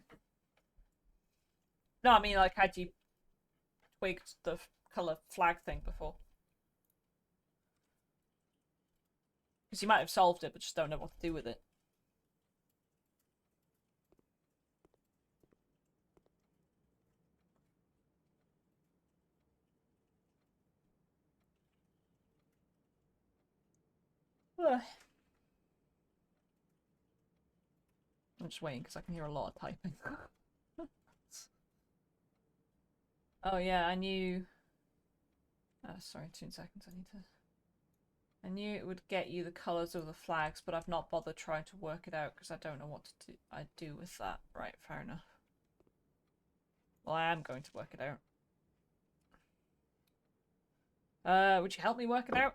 No, I mean, like, had you twigged the colour flag thing before? Because you might have solved it, but just don't know what to do with it. I'm just waiting because I can hear a lot of typing. Oh yeah, I knew... sorry, 2 seconds, I knew it would get you the colours of the flags, but I've not bothered trying to work it out because I don't know what to do with that. Right, fair enough. Well, I am going to work it out. Would you help me work it out?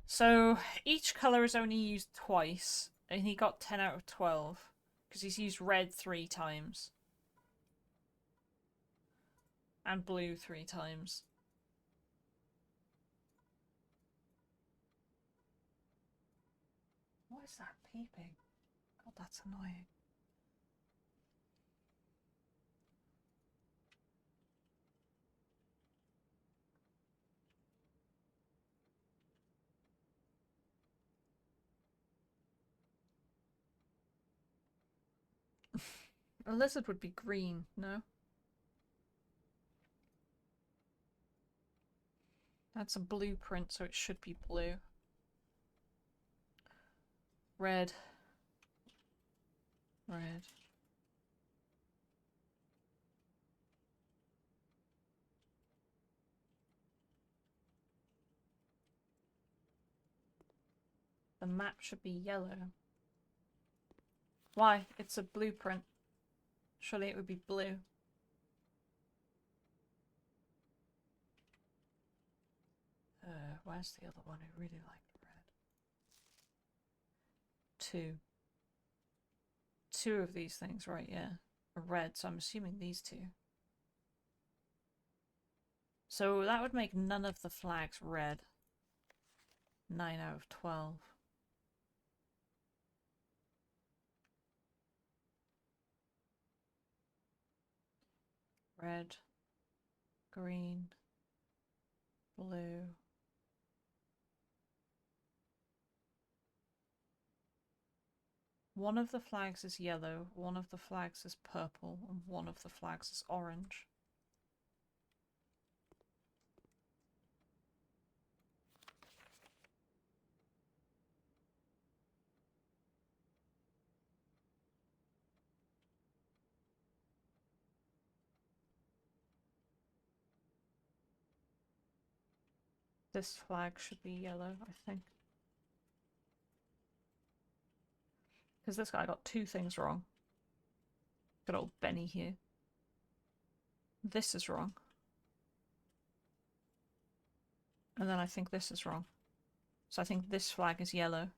So, each colour is only used twice, and he got 10 out of 12, because he's used red 3 times. And blue 3 times. What is that peeping? God, that's annoying. A lizard would be green, no? That's a blueprint, so it should be blue. Red. Red. The map should be yellow. Why? It's a blueprint. Surely it would be blue. Where's the other one who really liked red? 2. 2 of these things, right, yeah. Are red, so I'm assuming these 2. So that would make none of the flags red. 9 out of 12. Red, green, blue. One of the flags is yellow, one of the flags is purple, and one of the flags is orange. This flag should be yellow, I think. Because this guy got 2 things wrong. Good old Benny here. This is wrong. And then I think this is wrong. So I think this flag is yellow.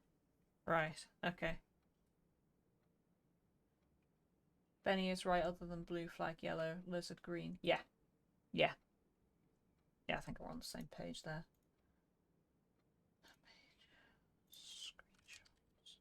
Right, okay. Benny is right other than blue flag yellow, lizard green. Yeah. Yeah. Yeah, I think we're on the same page there. Screenshots.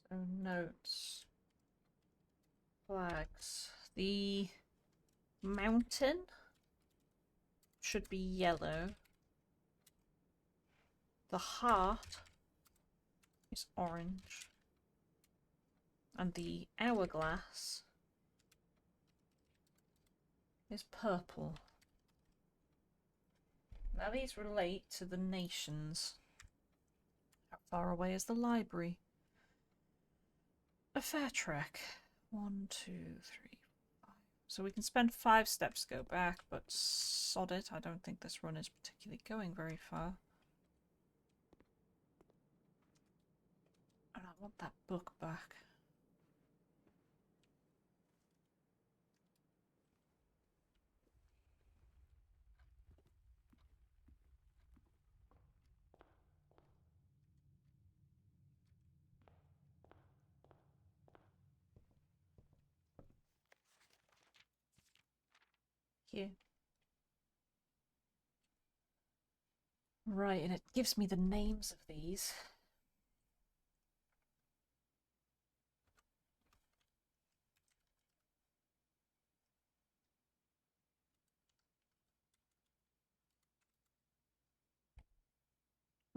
So notes. Flags. The mountain should be yellow. The heart is orange. And the hourglass is purple. Now these relate to the nations. How far away is the library? A fair trek. 1, 2, 3, 5. So we can spend 5 steps to go back, but sod it, I don't think this run is particularly going very far. And I want that book back. Here. Right, and it gives me the names of these.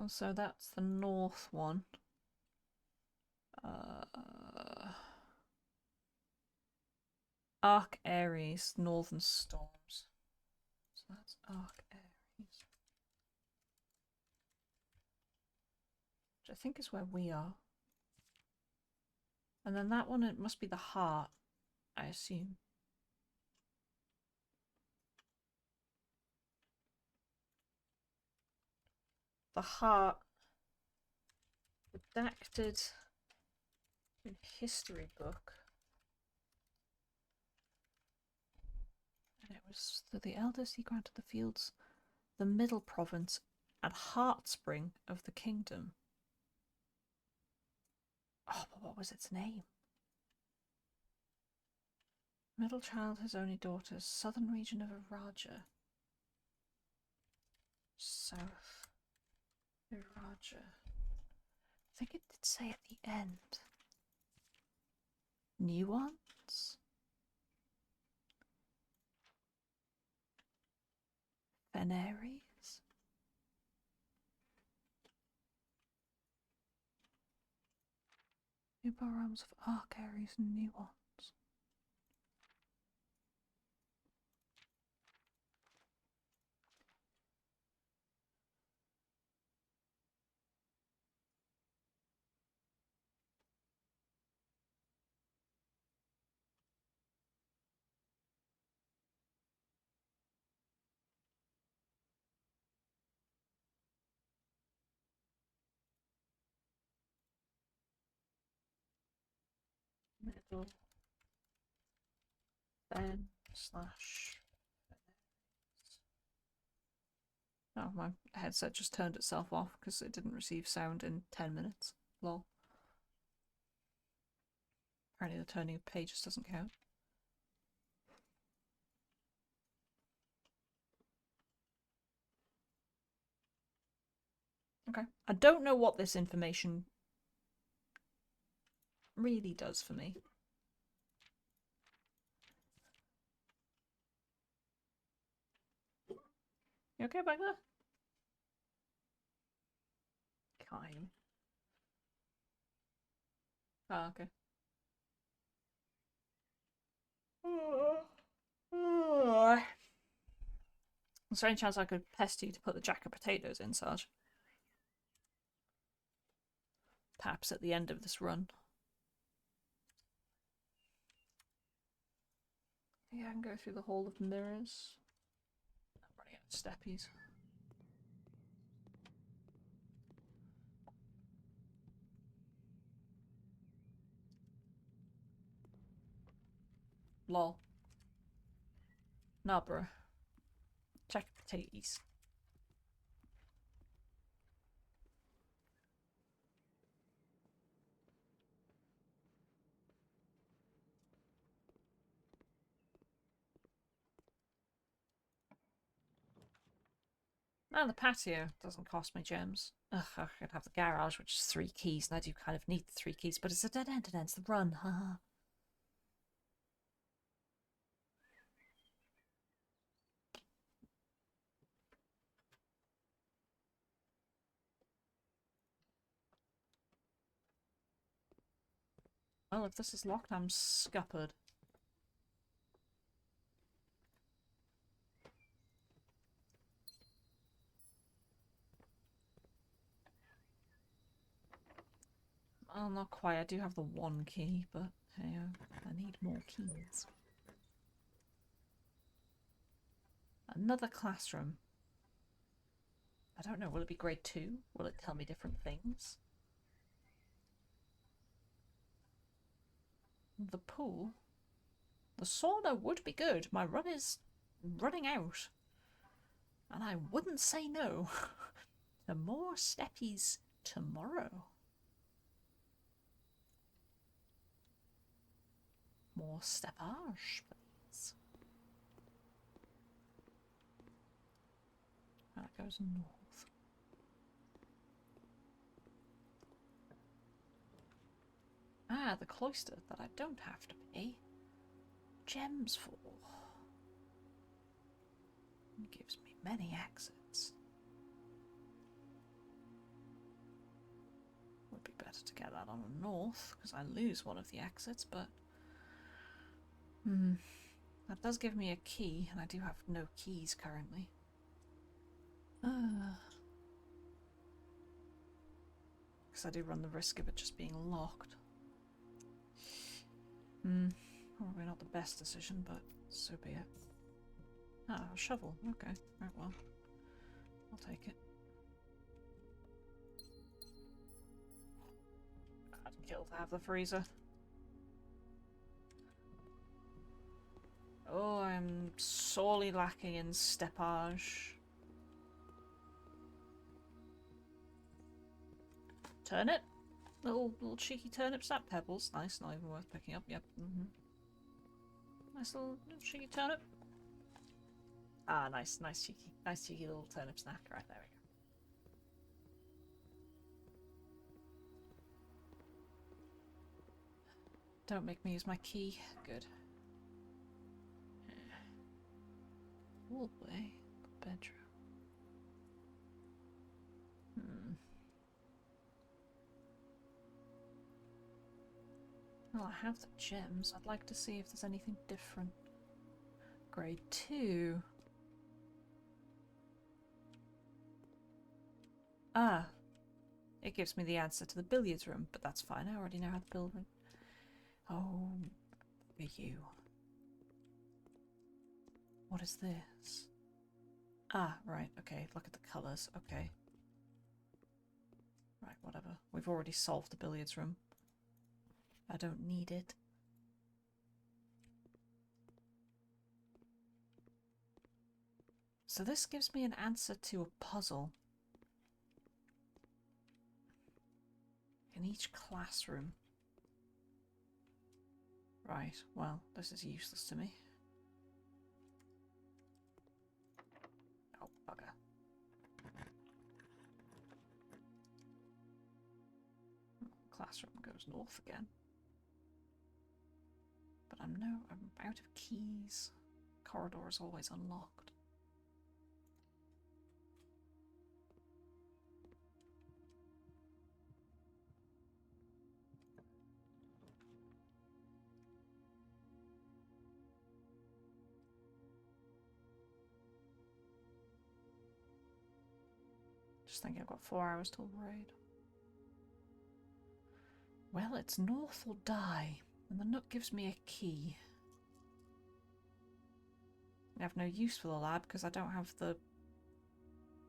Also, that's the north one. Arc Aries, Northern Storms. So that's Arc Aries. Which I think is where we are. And then that one, it must be the heart, I assume. The heart redacted in history book. And it was to the eldest he granted the fields, the middle province, and heartspring of the kingdom. Oh, but what was its name? Middle child, his only daughter, southern region of Iraja. South Iraja. I think it did say at the end. Nuance? Veneres? New realms of Arc, Aries, and Nuance. Middle then slash. Oh, my headset just turned itself off because it didn't receive sound in 10 minutes. Lol. Apparently the turning of pages doesn't count. Okay. I don't know what this information really does for me. You okay back there? Kind. Ah, okay. Is there any chance I could pest you to put the jack of potatoes in, Sarge? Perhaps at the end of this run. Yeah, I can go through the Hall of Mirrors. I'm running out of steppies. Lol. Nah, bro. Jack of potatoes. And the patio doesn't cost me gems. Ugh, I could have the garage, which is 3 keys, and I do kind of need the 3 keys, but it's a dead end and ends the run, haha. Well, if this is locked, I'm scuppered. Well, not quite. I do have the 1 key, but hey, I need more keys. Another classroom. I don't know, will it be grade 2? Will it tell me different things? The pool? The sauna would be good. My run is running out. And I wouldn't say no. The more steppies tomorrow. More steppage, please. That goes north. Ah, the cloister that I don't have to pay gems for. It gives me many exits. Would be better to get that on a north, because I lose one of the exits, but... that does give me a key, and I do have no keys currently. Because I do run the risk of it just being locked. Probably not the best decision, but so be it. Ah, a shovel. Okay. Right, well. I'll take it. I'd kill to have the freezer. Oh, I'm sorely lacking in steppage. Turnip? Little cheeky turnip snap pebbles. Nice, not even worth picking up. Yep. Nice little cheeky turnip. Ah, nice cheeky little turnip snack. Right, there we go. Don't make me use my key. Good. Hallway. Bedroom. Well, I have the gems. I'd like to see if there's anything different. Grade 2. Ah. It gives me the answer to the billiards room, but that's fine. I already know how to build one. Oh, for you. What is this? Ah, right, okay. Look at the colours. Okay. Right, whatever. We've already solved the billiards room. I don't need it. So this gives me an answer to a puzzle. In each classroom. Right, well, this is useless to me. Oh, bugger. Classroom goes north again. But I'm out of keys. Corridor is always unlocked. Just think I've got 4 hours till raid. Well, it's north or die, and the nook gives me a key. I have no use for the lab because I don't have the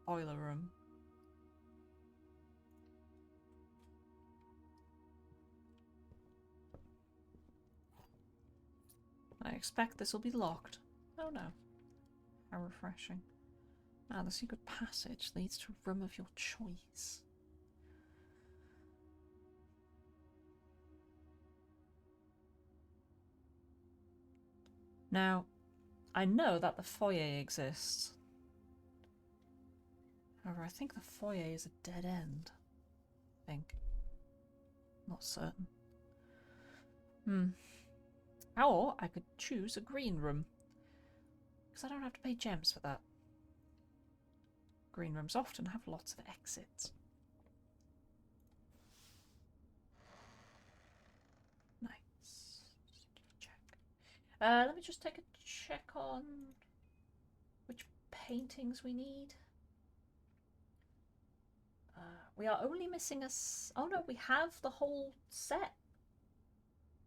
boiler room. I expect this will be locked. Oh no. How refreshing. Ah, the secret passage leads to a room of your choice. Now, I know that the foyer exists. However, I think the foyer is a dead end. I think. Not certain. Or I could choose a green room. Because I don't have to pay gems for that. Green rooms often have lots of exits. Nice. Check. Let me just take a check on which paintings we need. We are only missing a... Oh no, we have the whole set.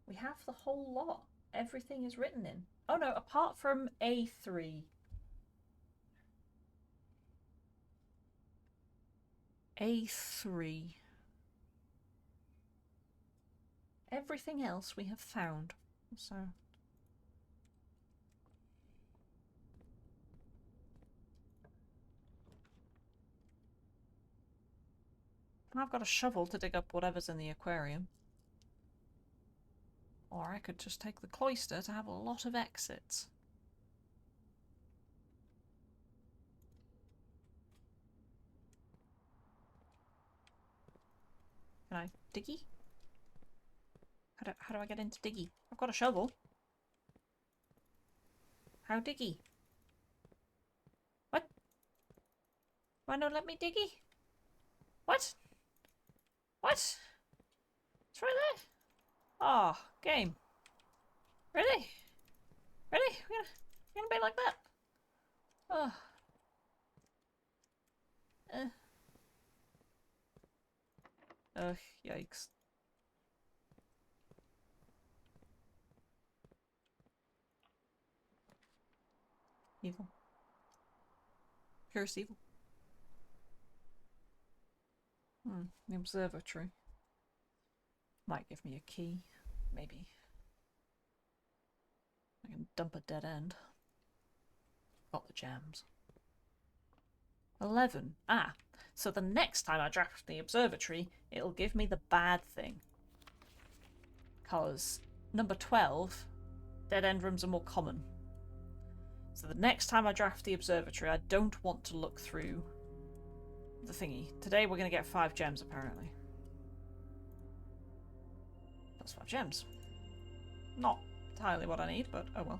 We have the whole lot. Everything is written in. Oh no, apart from A3. A3. Everything else we have found. So... I've got a shovel to dig up whatever's in the aquarium. Or I could just take the cloister to have a lot of exits. Can I diggy? How do I get into diggy? I've got a shovel. How diggy? What? Why not let me diggy? What? What? It's right there. Oh, game. Really? Really? We're gonna be like that? Oh. Ugh, yikes. Evil. Purest evil. The observatory. Might give me a key. Maybe. I can dump a dead end. Got the gems. 11. Ah, so the next time I draft the observatory, it'll give me the bad thing. Because number 12, dead end rooms are more common. So the next time I draft the observatory, I don't want to look through the thingy. Today we're going to get 5 gems, apparently. That's 5 gems. Not entirely what I need, but oh well.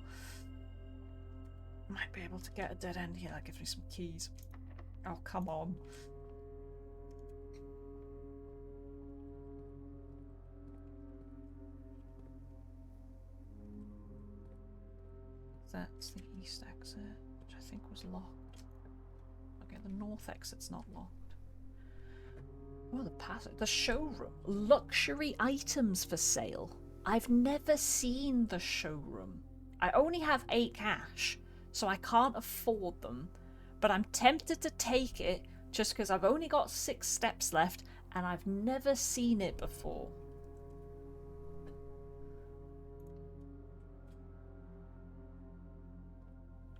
Might be able to get a dead end here. That gives me some keys. Oh, come on. That's the east exit, which I think was locked. Okay, the north exit's not locked. Oh, the passage. The showroom. Luxury items for sale. I've never seen the showroom. I only have 8 cash, so I can't afford them. But I'm tempted to take it just because I've only got 6 steps left and I've never seen it before.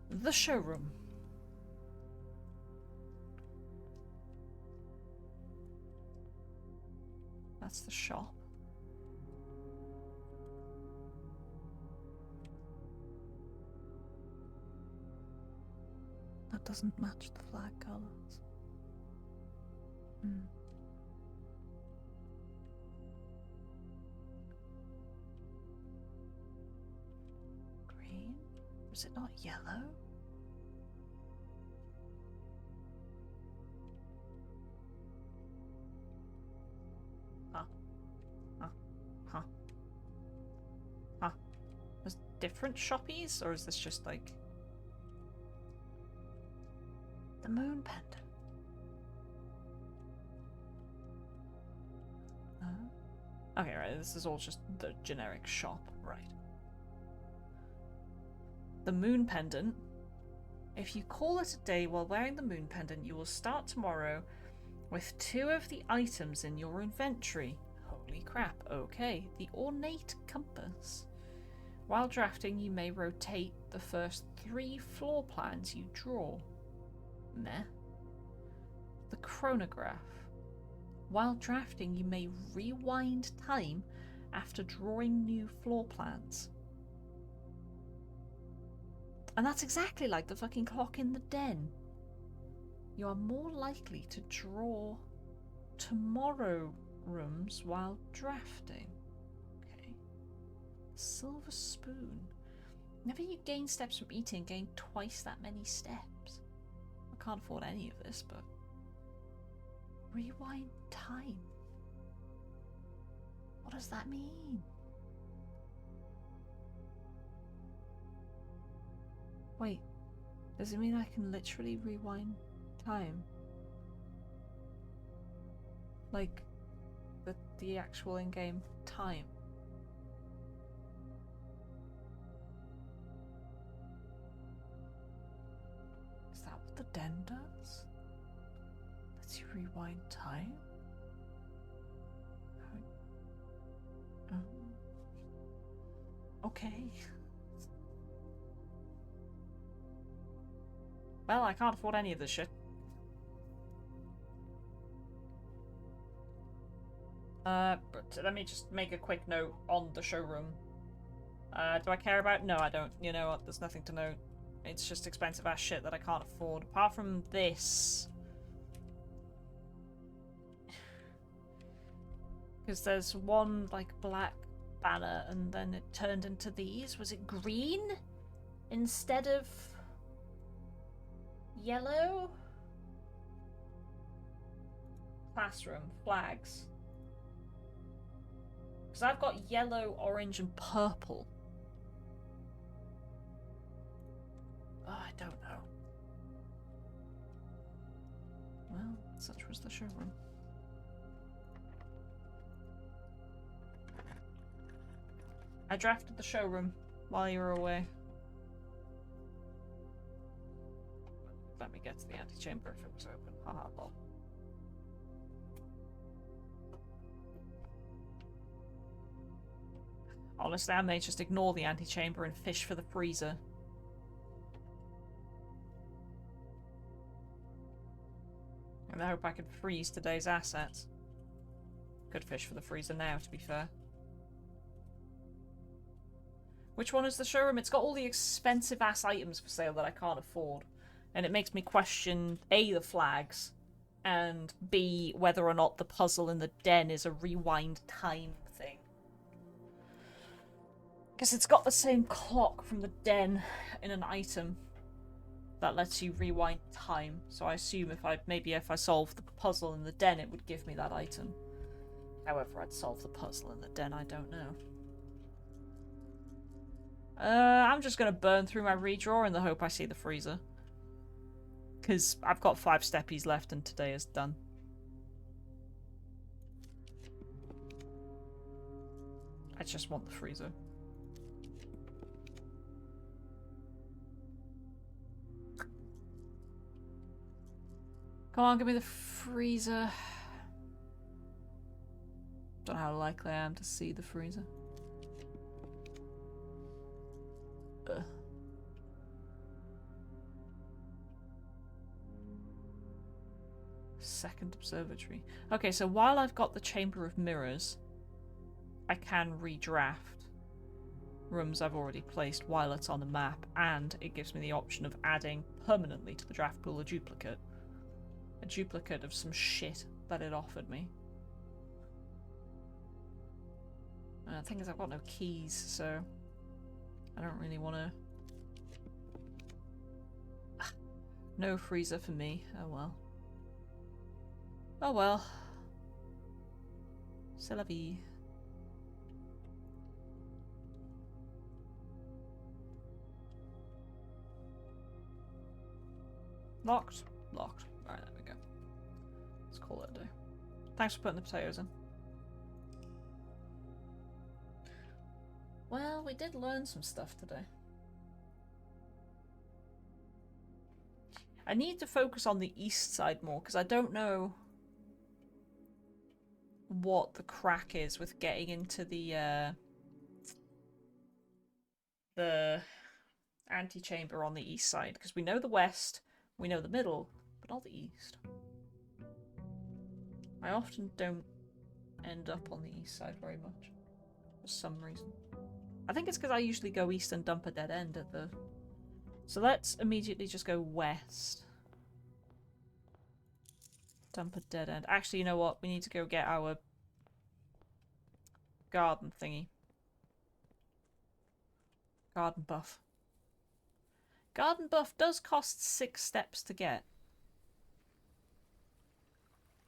The showroom. That's the shop. That doesn't match the flag colours. Green? Is it not yellow? Huh. There's different shoppies? Or is this just like... the moon pendant? Okay, right, this is all just the generic shop, right. The moon pendant. If you call it a day while wearing the moon pendant, you will start tomorrow with 2 of the items in your inventory. Holy crap, okay. The ornate compass. While drafting, you may rotate the first 3 floor plans you draw. Meh. The chronograph. While drafting, you may rewind time after drawing new floor plans. And that's exactly like the fucking clock in the den. You are more likely to draw tomorrow rooms while drafting. Okay. Silver spoon. Whenever you gain steps from eating, gain twice that many steps. I can't afford any of this, but... rewind time. What does that mean? Wait, does it mean I can literally rewind time? Like, the actual in-game time? Is that what the den does? Lets you rewind time? Okay. Well, I can't afford any of this shit. But let me just make a quick note on the showroom. Do I care about? No, I don't. You know what? There's nothing to note. It's just expensive ass shit that I can't afford. Apart from this. Because there's one, like, black banner and then it turned into these. Was it green? Instead of... yellow? Classroom. Flags. Because I've got yellow, orange and purple. Oh, I don't know. Well, such was the showroom. I drafted the showroom while you were away. me get to the antechamber if it was open. Haha, lol. Honestly, I may just ignore the antechamber and fish for the freezer. And I hope I can freeze today's assets. Could fish for the freezer now, to be fair. Which one is the showroom? It's got all the expensive ass items for sale that I can't afford. And it makes me question A, the flags, and B, whether or not the puzzle in the den is a rewind time thing. Because it's got the same clock from the den in an item that lets you rewind time. So I assume if I solve the puzzle in the den, it would give me that item. However, I'd solve the puzzle in the den, I don't know. I'm just gonna burn through my redraw in the hope I see the freezer. Because I've got 5 steppies left and today is done. I just want the freezer. Come on, give me the freezer. Don't know how likely I am to see the freezer. Ugh. Second observatory. Okay, so while I've got the Chamber of Mirrors, I can redraft rooms I've already placed while it's on the map, and it gives me the option of adding permanently to the draft pool a duplicate. A duplicate of some shit that it offered me. The thing is, I've got no keys, so I don't really want to... No freezer for me. Oh well. Oh well. C'est la vie. Locked? Locked. Alright, there we go. Let's call it a day. Thanks for putting the potatoes in. Well, we did learn some stuff today. I need to focus on the east side more, because I don't know what the crack is with getting into the antechamber on the east side. Because we know the west, we know the middle, but not the east. I often don't end up on the east side very much, for some reason. I think it's because I usually go east and dump a dead end at the... So let's immediately just go west. Dump a dead end. Actually, you know what? We need to go get our garden thingy. Garden buff. Garden buff does cost 6 steps to get.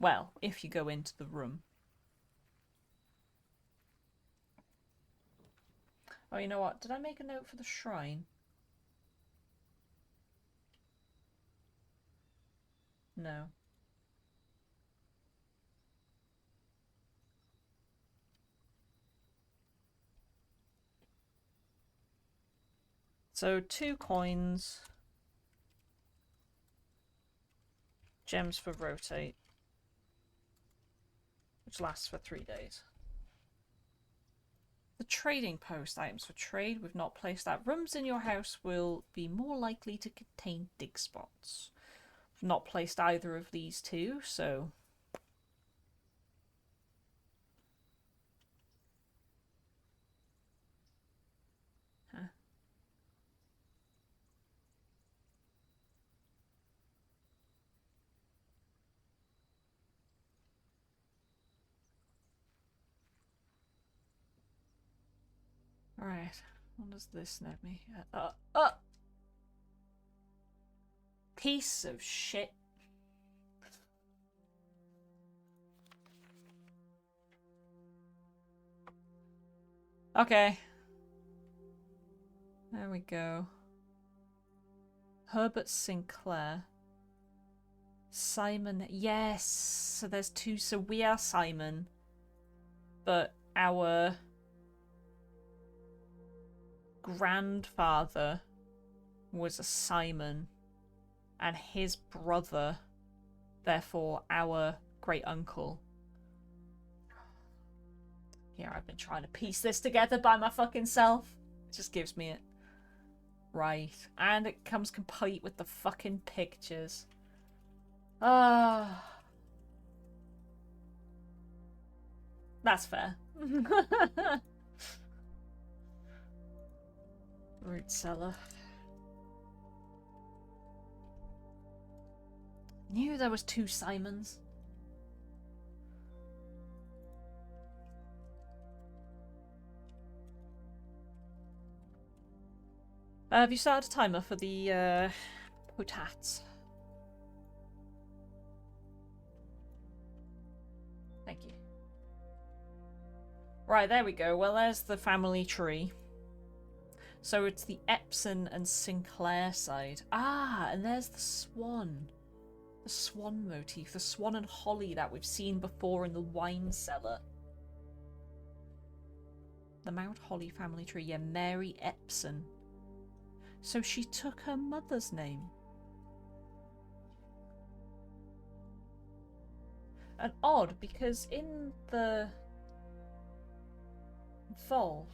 Well, if you go into the room. Oh, you know what? Did I make a note for the shrine? No. So 2 coins. Gems for rotate. Which lasts for 3 days. The trading post. Items for trade. We've not placed that. Rooms in your house will be more likely to contain dig spots. We've not placed either of these 2, so... Huh. Alright, what does this net me? Piece of shit. Okay. There we go. Herbert Sinclair. Simon. Yes! So there's 2. So we are Simon. But our grandfather was a Simon. and his brother, therefore our great uncle. Here, I've been trying to piece this together by my fucking self. It just gives me it. Right. And it comes complete with the fucking pictures. Ah. That's fair. Root cellar. Knew there was 2 Simons. Have you started a timer for the potats? Thank you. Right, there we go. Well, there's the family tree. So it's the Epson and Sinclair side. Ah, and there's the swan. The swan motif. The swan and holly that we've seen before in the wine cellar. The Mount Holly family tree. Yeah, Mary Epson. So she took her mother's name. And odd, because in the vault...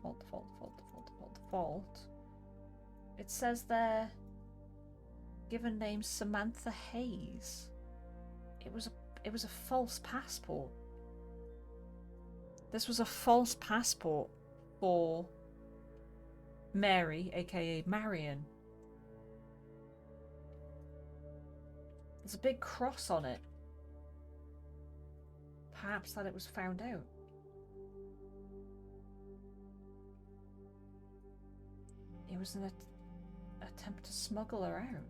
The vault. It says there, given name Samantha Hayes. It was a false passport. This was a false passport for Mary, aka Marion. There's a big cross on it. Perhaps that it was found out. It was an attempt to smuggle her out.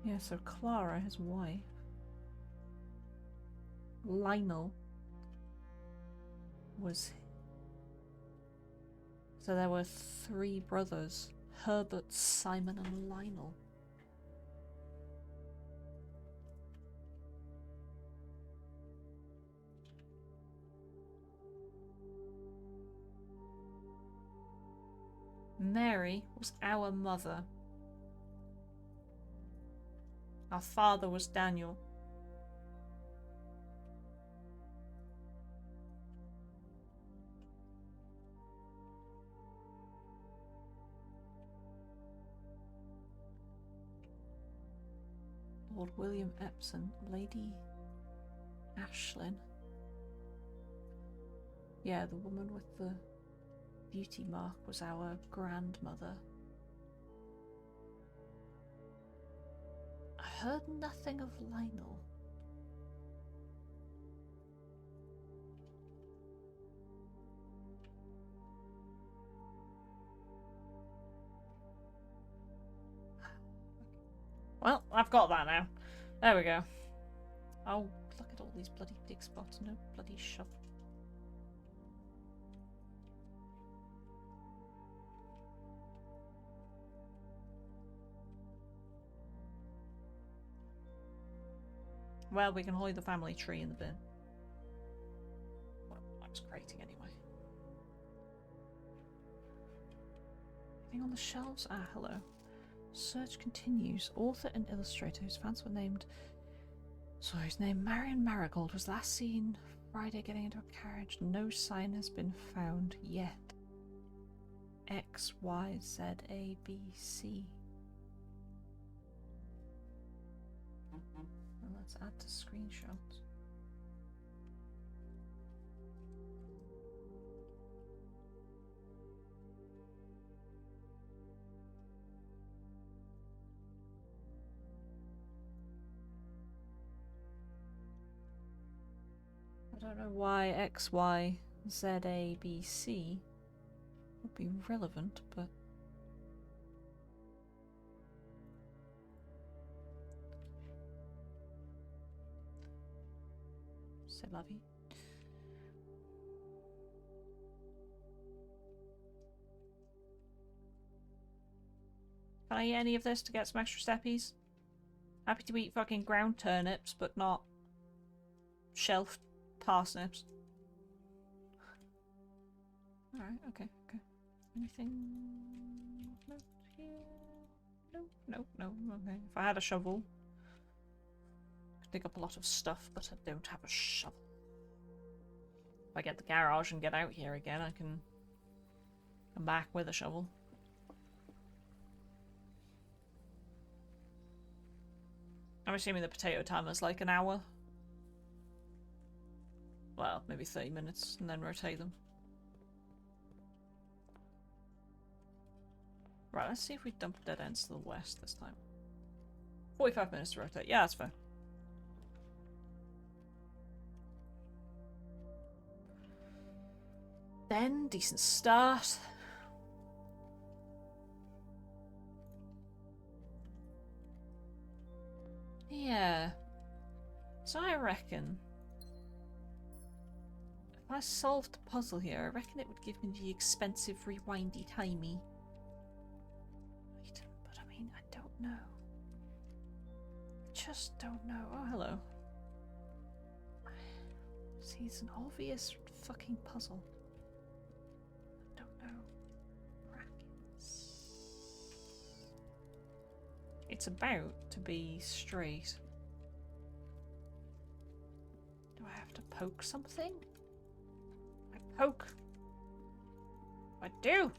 Yeah, so Clara, his wife. Lionel was... So there were 3 brothers. Herbert, Simon and Lionel. Mary was our mother. Our father was Daniel. Lord William Epson, Lady Ashlyn. Yeah, the woman with the beauty mark was our grandmother. I heard nothing of Lionel. Well, I've got that now. There we go. Oh, look at all these bloody dig spots. No bloody shovel. Well, we can hide the family tree in the bin. Well, I was creating anyway. Anything on the shelves? Ah, hello. Search continues. Author and illustrator whose fans were named... Sorry, his name Marion Marigold was last seen Friday getting into a carriage. No sign has been found yet. X, Y, Z, A, B, C. Well, let's add to screenshots. I don't know why X, Y, Z, A, B, C would be relevant, but... C'est la vie. Can I eat any of this to get some extra steppies? Happy to eat fucking ground turnips, but not shelf parsnips. Alright, okay, okay. Anything? No here? No, no, no, okay. If I had a shovel, I could dig up a lot of stuff, but I don't have a shovel. If I get the garage and get out here again, I can come back with a shovel. I'm assuming the potato timer's like an hour. Well, maybe 30 minutes, and then rotate them. Right, let's see if we dump dead ends to the west this time. 45 minutes to rotate. Yeah, that's fair. Then, decent start. Yeah. So I reckon if I solved the puzzle here, I reckon it would give me the expensive rewindy timey item, but I mean, I don't know. Just don't know. Oh, hello. See, it's an obvious fucking puzzle. I don't know. Brackets. It's about to be straight. Do I have to poke something? I poke. I do.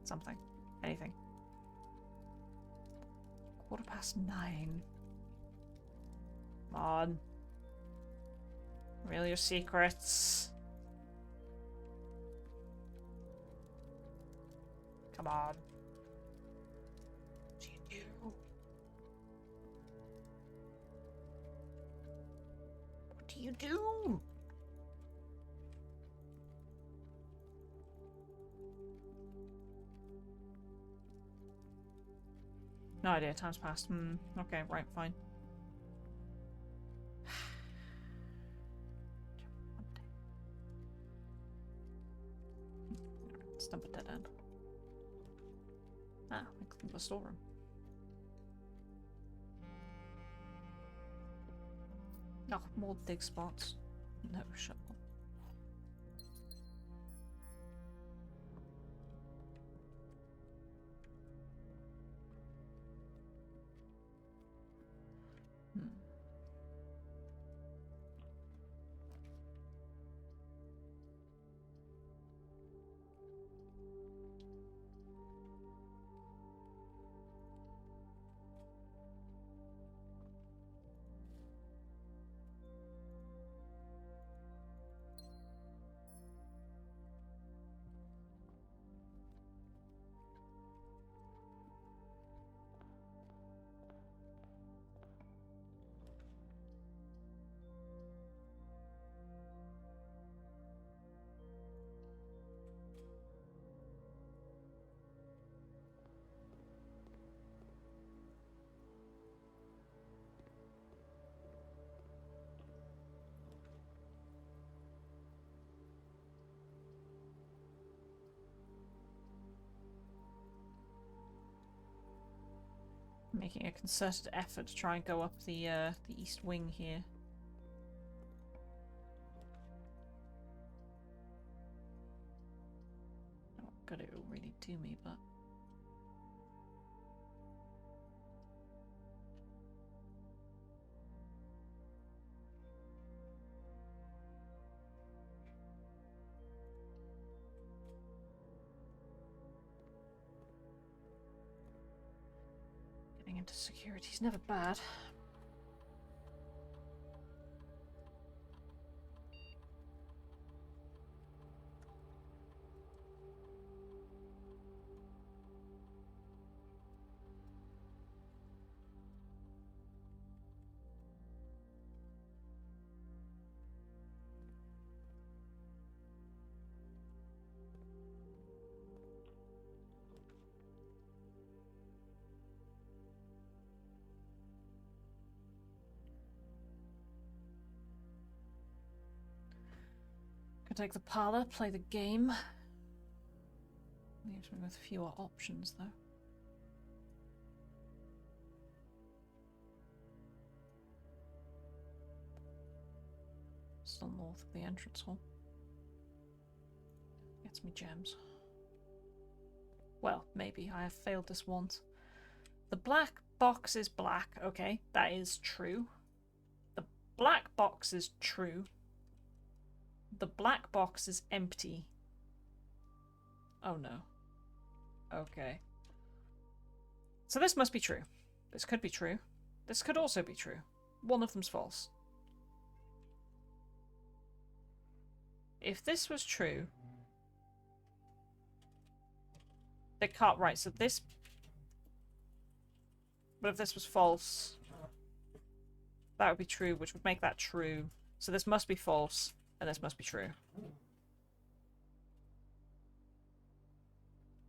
Something. Anything. 9:15. Come on. Reveal your secrets. Come on. What do you do? What do you do? No idea, time's passed. Okay, right, fine. Let's dump a dead end. Ah, we cleaned the storeroom. Oh, more dig spots. No shovel. Making a concerted effort to try and go up the east wing here. Not good it will really do me, but getting into security is never bad. Could take the parlor, play the game. Leaves me with fewer options, though. Still north of the entrance hall. Gets me gems. Well, maybe. I have failed this once. The black box is black. Okay, that is true. The black box is true. The black box is empty. Oh no. Okay. So this must be true. This could be true. This could also be true. One of them's false. If this was true... They can't... Right, so this... But if this was false... That would be true, which would make that true. So this must be false, and this must be true.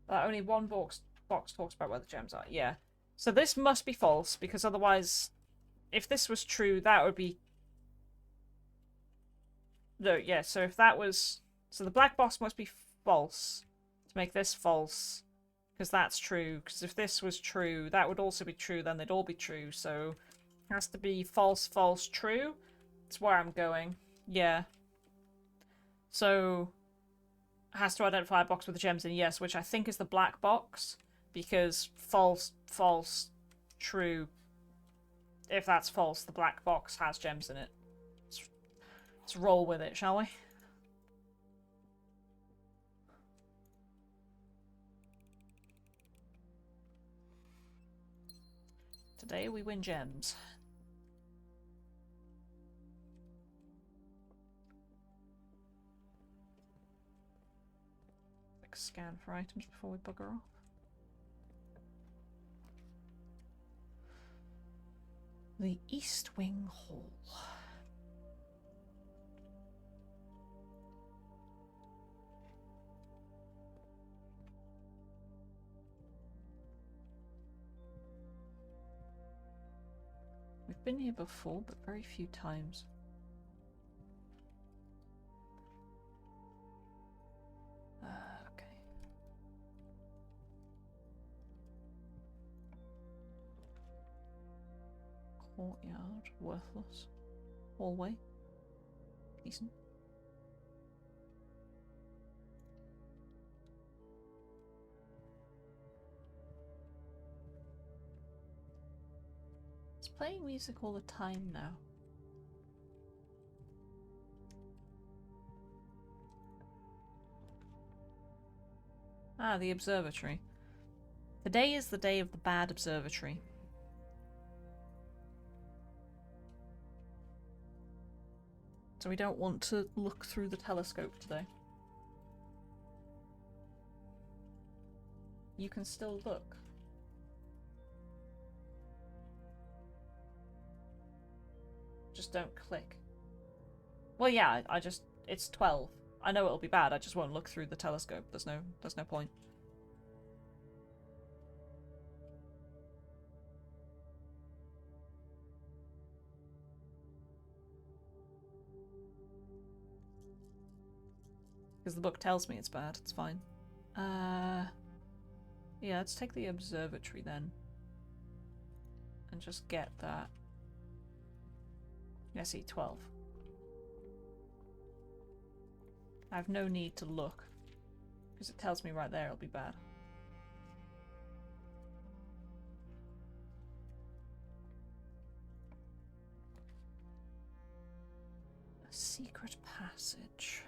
Only one box talks about where the gems are. Yeah. So this must be false, because otherwise... If this was true, that would be... No, yeah, so if that was... So the black box must be false to make this false, because that's true. Because if this was true, that would also be true, then they'd all be true. So it has to be false, false, true. That's where I'm going. Yeah. So it has to identify a box with the gems in, yes, which I think is the black box, because false, false, true. If that's false, the black box has gems in it. Let's roll with it, shall we? Today we win gems. Quick scan for items before we bugger off. The East Wing Hall. We've been here before, but very few times. Okay. Courtyard, worthless. Hallway, decent. It's playing music all the time now. Ah, the observatory. Today is the day of the bad observatory. So we don't want to look through the telescope today. You can still look. Just don't click. Well, yeah, I just... It's 12. I know it'll be bad, I just won't look through the telescope. There's no point. Because the book tells me it's bad, it's fine. Yeah, let's take the observatory then. And just get that. I see, 12. I have no need to look. Because it tells me right there it'll be bad. A secret passage.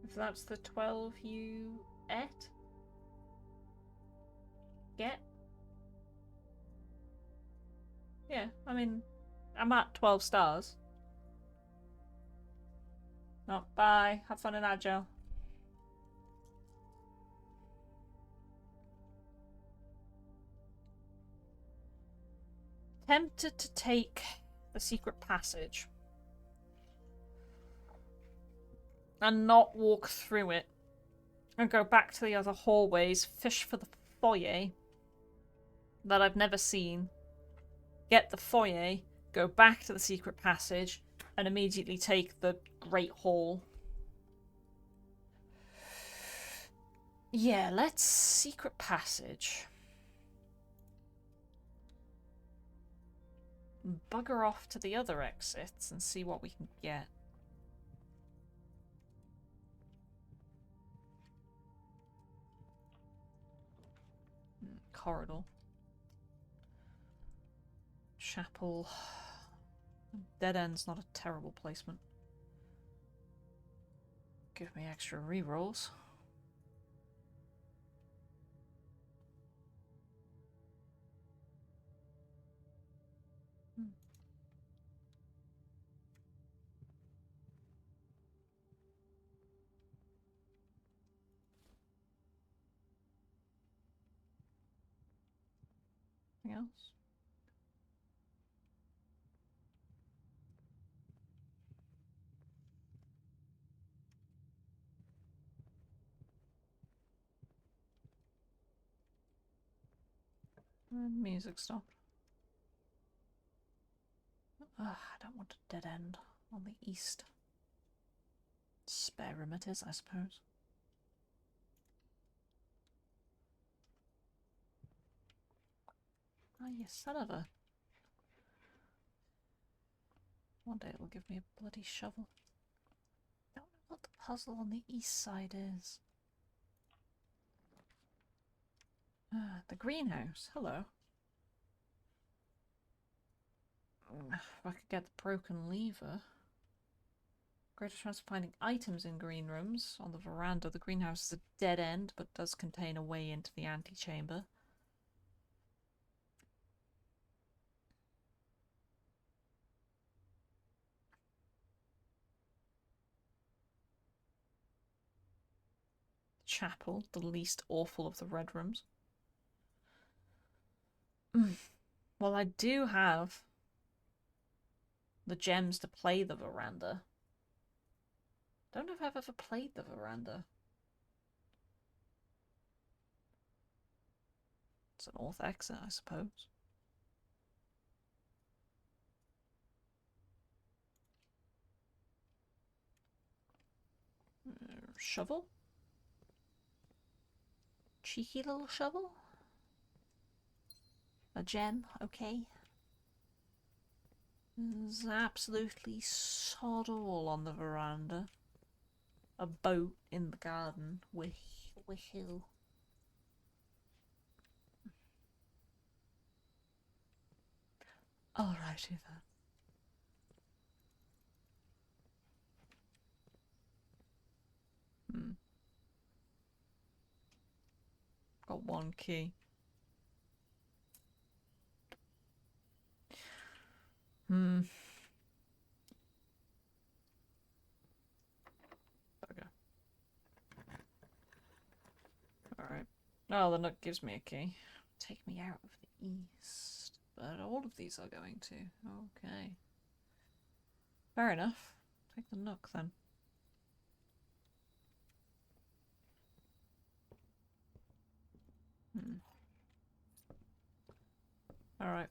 If that's the 12 you get? Yeah, I mean, I'm at 12 stars. Oh, bye. Have fun in Agile. Tempted to take the secret passage. And not walk through it. And go back to the other hallways, fish for the foyer that I've never seen, get the foyer, go back to the secret passage, and immediately take the Great Hall. Yeah, let's secret passage. Bugger off to the other exits and see what we can get. Corridor. Chapel. Dead end's not a terrible placement. Give me extra rerolls. Anything else? And music stopped. I don't want a dead end on the east. Spare room it is, I suppose. Ah, you son of a... One day it will give me a bloody shovel. I don't know what the puzzle on the east side is. Ah, the greenhouse. Hello. If I could get the broken lever. Greater chance of finding items in green rooms. On the veranda, the greenhouse is a dead end, but does contain a way into the antechamber. Chapel, the least awful of the red rooms. Well, I do have the gems to play the veranda. Don't know if I've ever played the veranda. It's a north exit, I suppose. Shovel? Cheeky little shovel? A gem, okay. There's absolutely sod all on the veranda. A boat in the garden. Woohoo. Alrighty then. Got one key. Okay. Alright. Oh, the nook gives me a key. Take me out of the east. But all of these are going to. Okay. Fair enough. Take the nook then. Alright.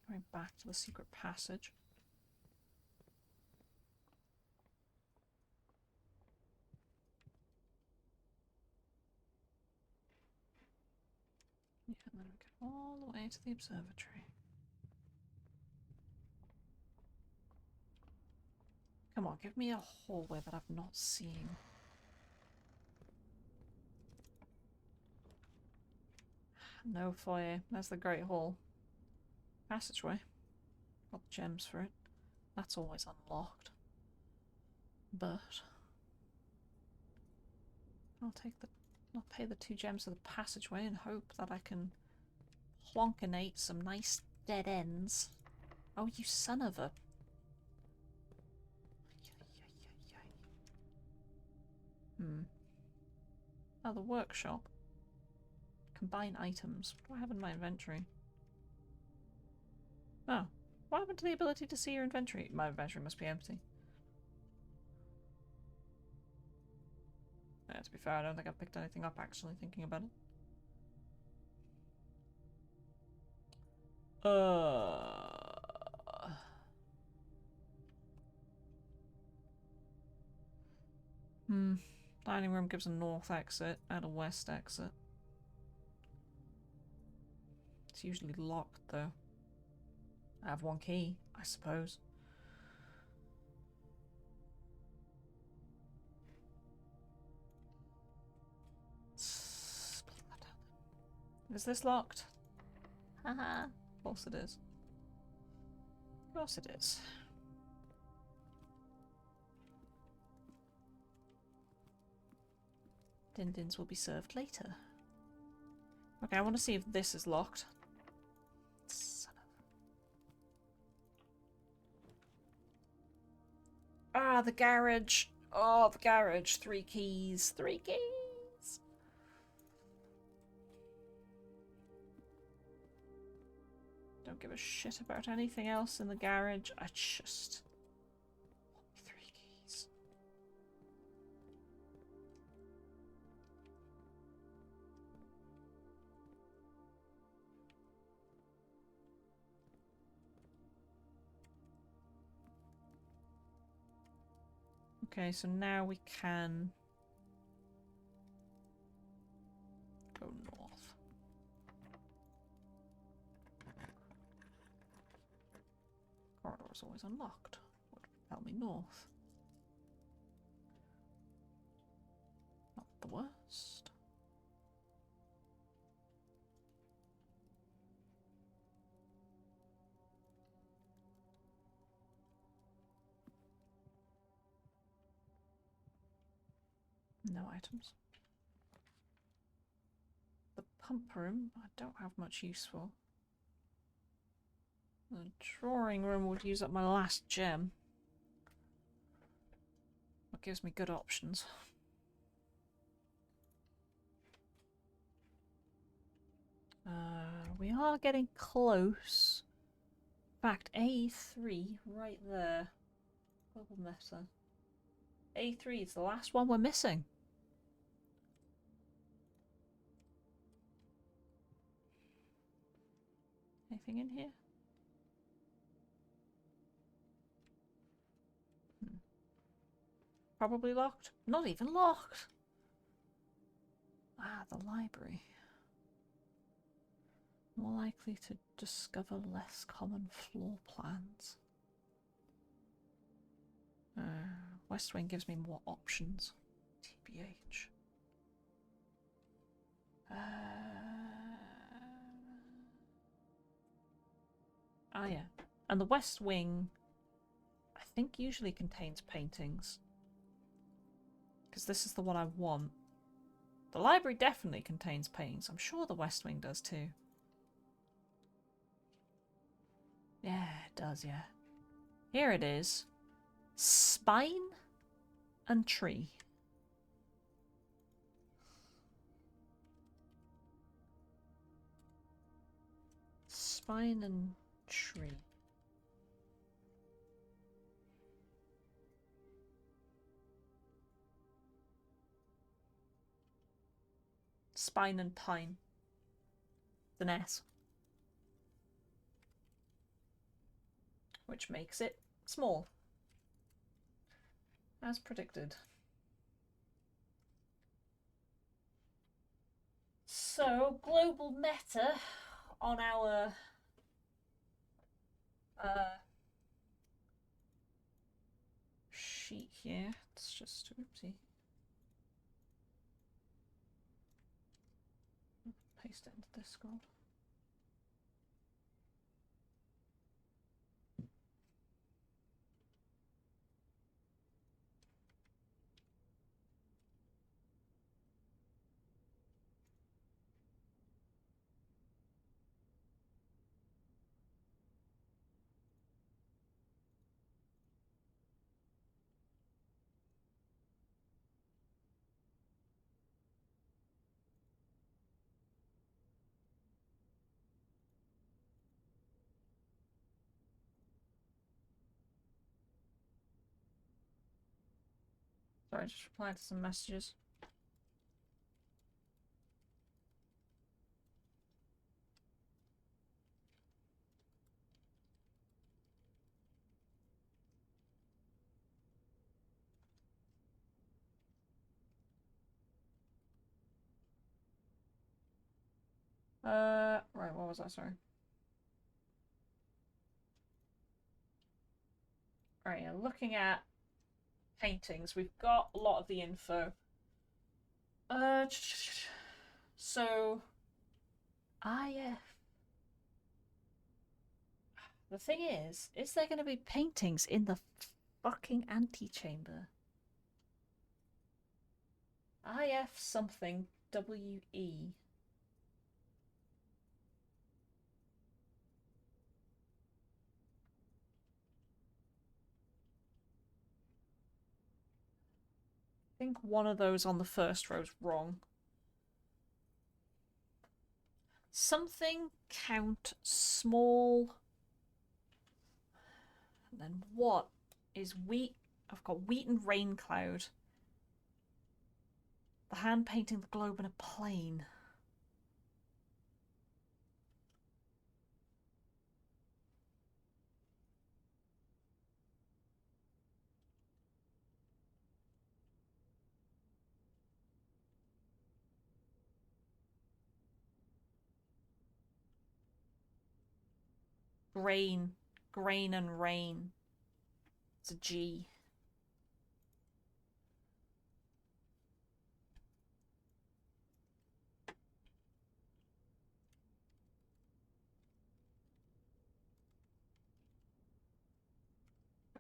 Going back to the secret passage. Yeah, and then we go all the way to the observatory. Come on, give me a hallway that I've not seen. No foyer. There's the Great Hall. Passageway. Got the gems for it. That's always unlocked. But I'll pay the 2 gems for the passageway and hope that I can plonkinate some nice dead ends. Oh, you son of a... Oh, the workshop. Combine items. What do I have in my inventory? Oh. What happened to the ability to see your inventory? My inventory must be empty. Yeah, to be fair, I don't think I've picked anything up actually, thinking about it. Dining room gives a north exit and a west exit. It's usually locked though. I have one key, I suppose. Is this locked? Haha. Of course it is. Of course it is. Din-dins will be served later. Okay, I want to see if this is locked. Son of... Ah, the garage. Oh, the garage. 3 keys. 3 keys. Don't give a shit about anything else in the garage. I just want 3 keys. Okay, so now we can go north. Corridor is always unlocked. Would propel me north. Not the worst. No items. The pump room, I don't have much use for. The drawing room would use up my last gem. That gives me good options. We are getting close. In fact, A3 right there. Global meta. A3 is the last one we're missing. Anything in here? Probably locked. Not even locked. Ah, the library. More likely to discover less common floor plans. West Wing gives me more options. TBH. Ah, yeah. And the West Wing, I think, usually contains paintings. Because this is the one I want. The library definitely contains paintings. I'm sure the West Wing does too. Yeah, it does, yeah. Here it is. Spine and tree. Spine and tree. Spine and pine. The S. Which makes it small. As predicted. So, global meta on our sheet here. It's just oopsie. Paste it into Discord. Sorry, I just replied to some messages. Right, what was that? Sorry. Right, yeah, looking at paintings, we've got a lot of the info. So IF. The thing is there going to be paintings in the fucking antechamber? IF something WE. I think one of those on the first row is wrong. Something count small. And then what is wheat? I've got wheat and rain cloud. The hand painting the globe in a plane. Grain. Grain and rain. It's a G.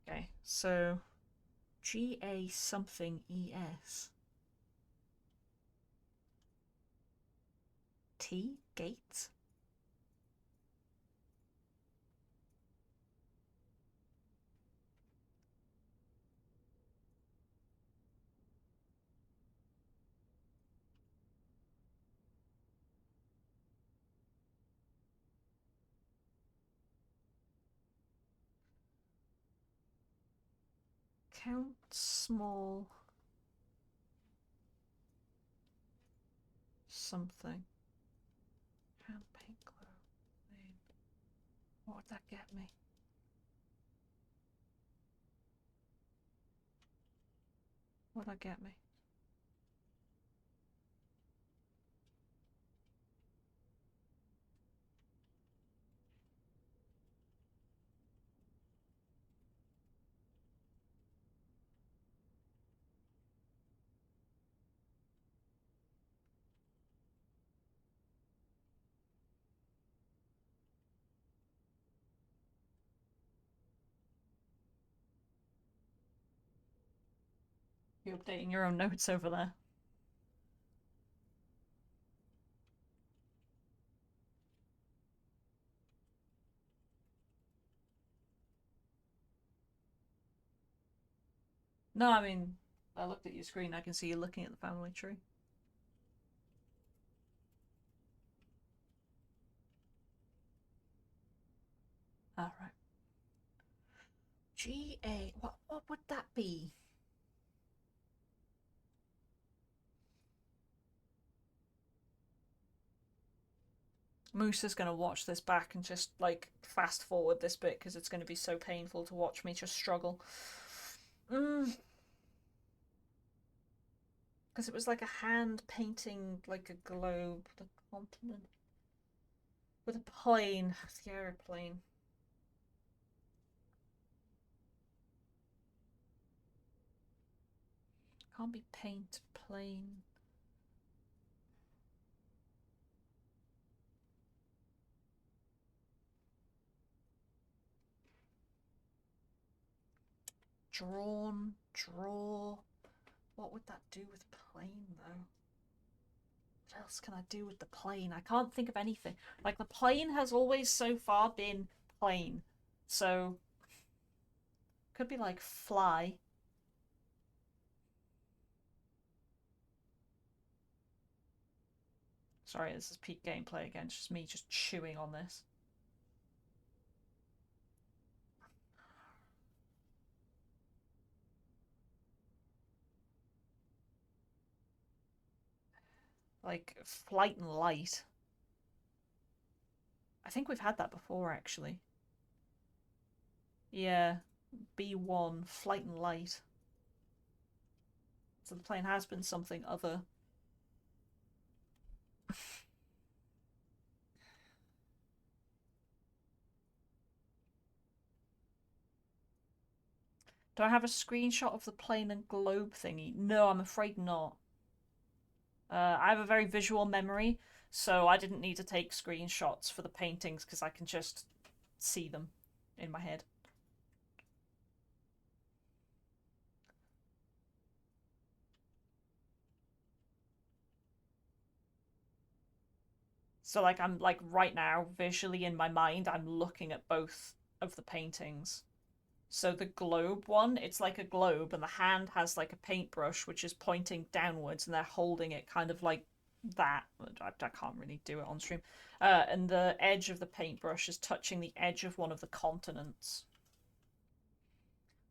Okay, so GA something ES. T? Gates? Count small something. Hand paint glow. What would that get me? What would that get me? You're updating your own notes over there. No, I mean, I looked at your screen. I can see you looking at the family tree. All right. GA. What would that be? Moose is going to watch this back and just like fast forward this bit because it's going to be so painful to watch me just struggle. Because it was like a hand painting like a globe, the continent, with a plane, the aeroplane. Can't be paint, plane. Drawn, draw. What would that do with plane though? What else can I do with the plane? I can't think of anything. Like the plane has always so far been plane. So could be like fly. Sorry, this is peak gameplay again. It's just me just chewing on this. Like flight and light. I think we've had that before actually. Yeah, B1, flight and light. So the plane has been something other. Do I have a screenshot of the plane and globe thingy? No, I'm afraid not. I have a very visual memory, so I didn't need to take screenshots for the paintings because I can just see them in my head. So like I'm like right now, visually in my mind, I'm looking at both of the paintings. So the globe one, it's like a globe and the hand has like a paintbrush which is pointing downwards and they're holding it kind of like that. I can't really do it on stream. And the edge of the paintbrush is touching the edge of one of the continents.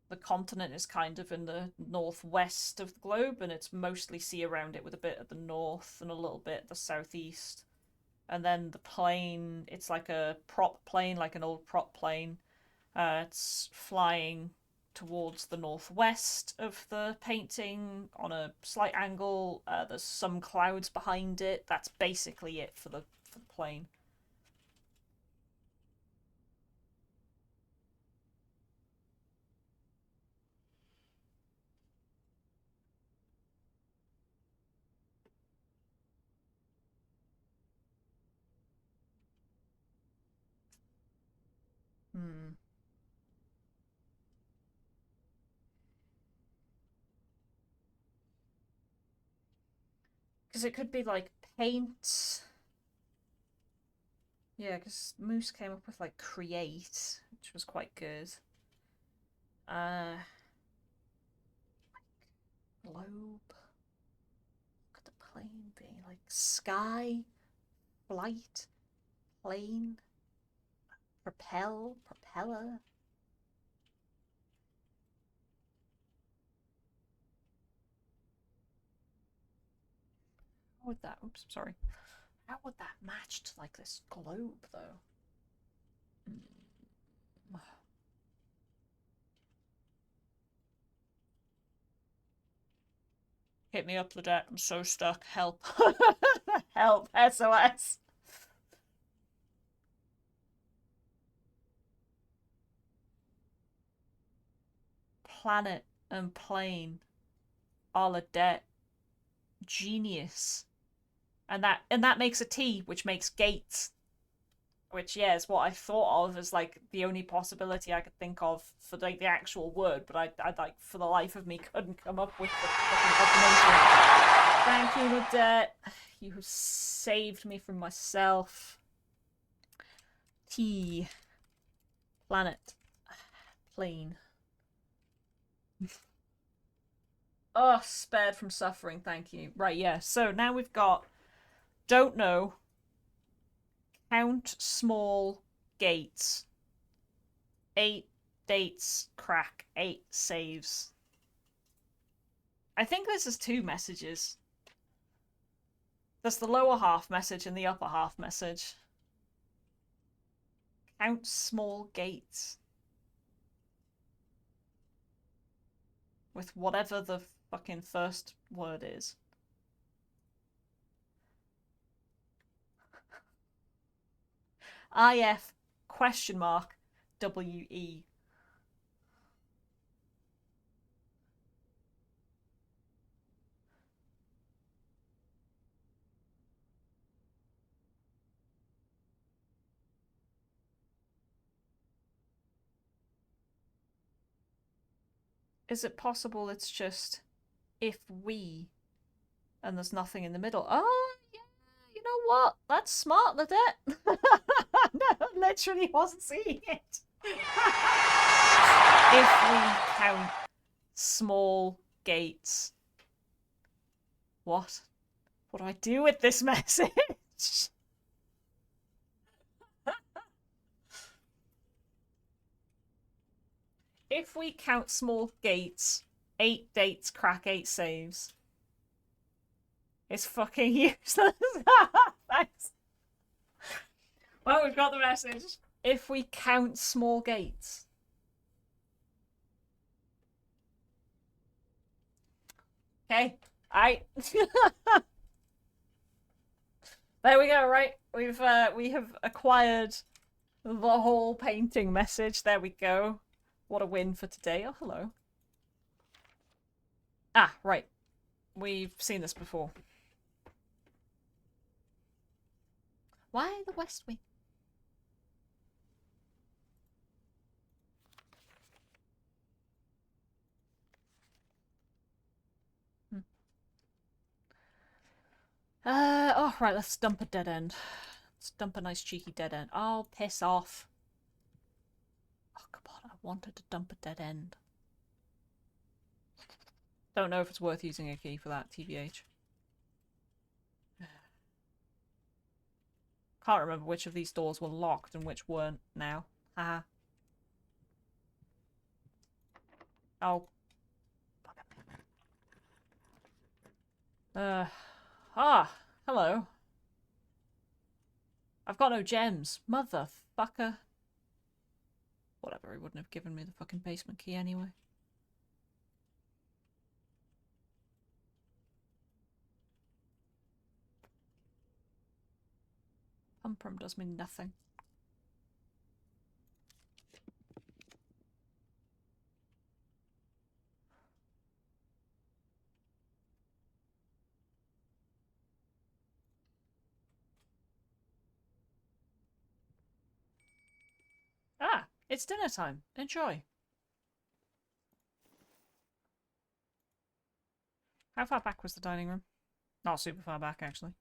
The continent is kind of in the northwest of the globe and it's mostly sea around it with a bit at the north and a little bit at the southeast. And then the plane, it's like a prop plane, like an old prop plane. It's flying towards the northwest of the painting on a slight angle. There's some clouds behind it. That's basically it for the plane. Hmm. Because it could be like paint. Yeah, because Moose came up with like create, which was quite good. Globe. Look at the plane being like sky, flight, plane, propeller. How would that? Oops, sorry. How would that match to like this globe though? Hit me up, Ladette. I'm so stuck. Help. Help. SOS. Planet and plane. Ladette. Genius. And that makes a T, which makes gates. Which, yeah, is what I thought of as like the only possibility I could think of for like the actual word, but I like for the life of me couldn't come up with the fucking combination. Thank you, Ladette. You have saved me from myself. T. Planet. Plane. Oh, spared from suffering, thank you. Right, yeah. So now we've got don't know. Count small gates. 8 dates crack. 8 saves. I think this is 2 messages. There's the lower half message and the upper half message. Count small gates. With whatever the fucking first word is. IF question mark WE. Is it possible it's just if we and there's nothing in the middle? Oh, yeah, you know what? That's smart, Ladette. No, literally wasn't seeing it. If we count small gates. What? What do I do with this message? If we count small gates, 8 dates crack 8 saves. It's fucking useless. Thanks. Well, we've got the message. If we count small gates. Okay. There we go, right? We have acquired the whole painting message. There we go. What a win for today. Oh, hello. Ah, right. We've seen this before. Why the West Wing? Hmm. Oh, right, let's dump a dead end. Let's dump a nice cheeky dead end. Oh, piss off. Oh, come on, I wanted to dump a dead end. Don't know if it's worth using a key for that, TBH. Can't remember which of these doors were locked and which weren't now. Haha. Oh. Hello. I've got no gems. Motherfucker. Whatever, he wouldn't have given me the fucking basement key anyway. Pumprum does me nothing. Ah, it's dinner time. Enjoy. How far back was the dining room? Not super far back, actually.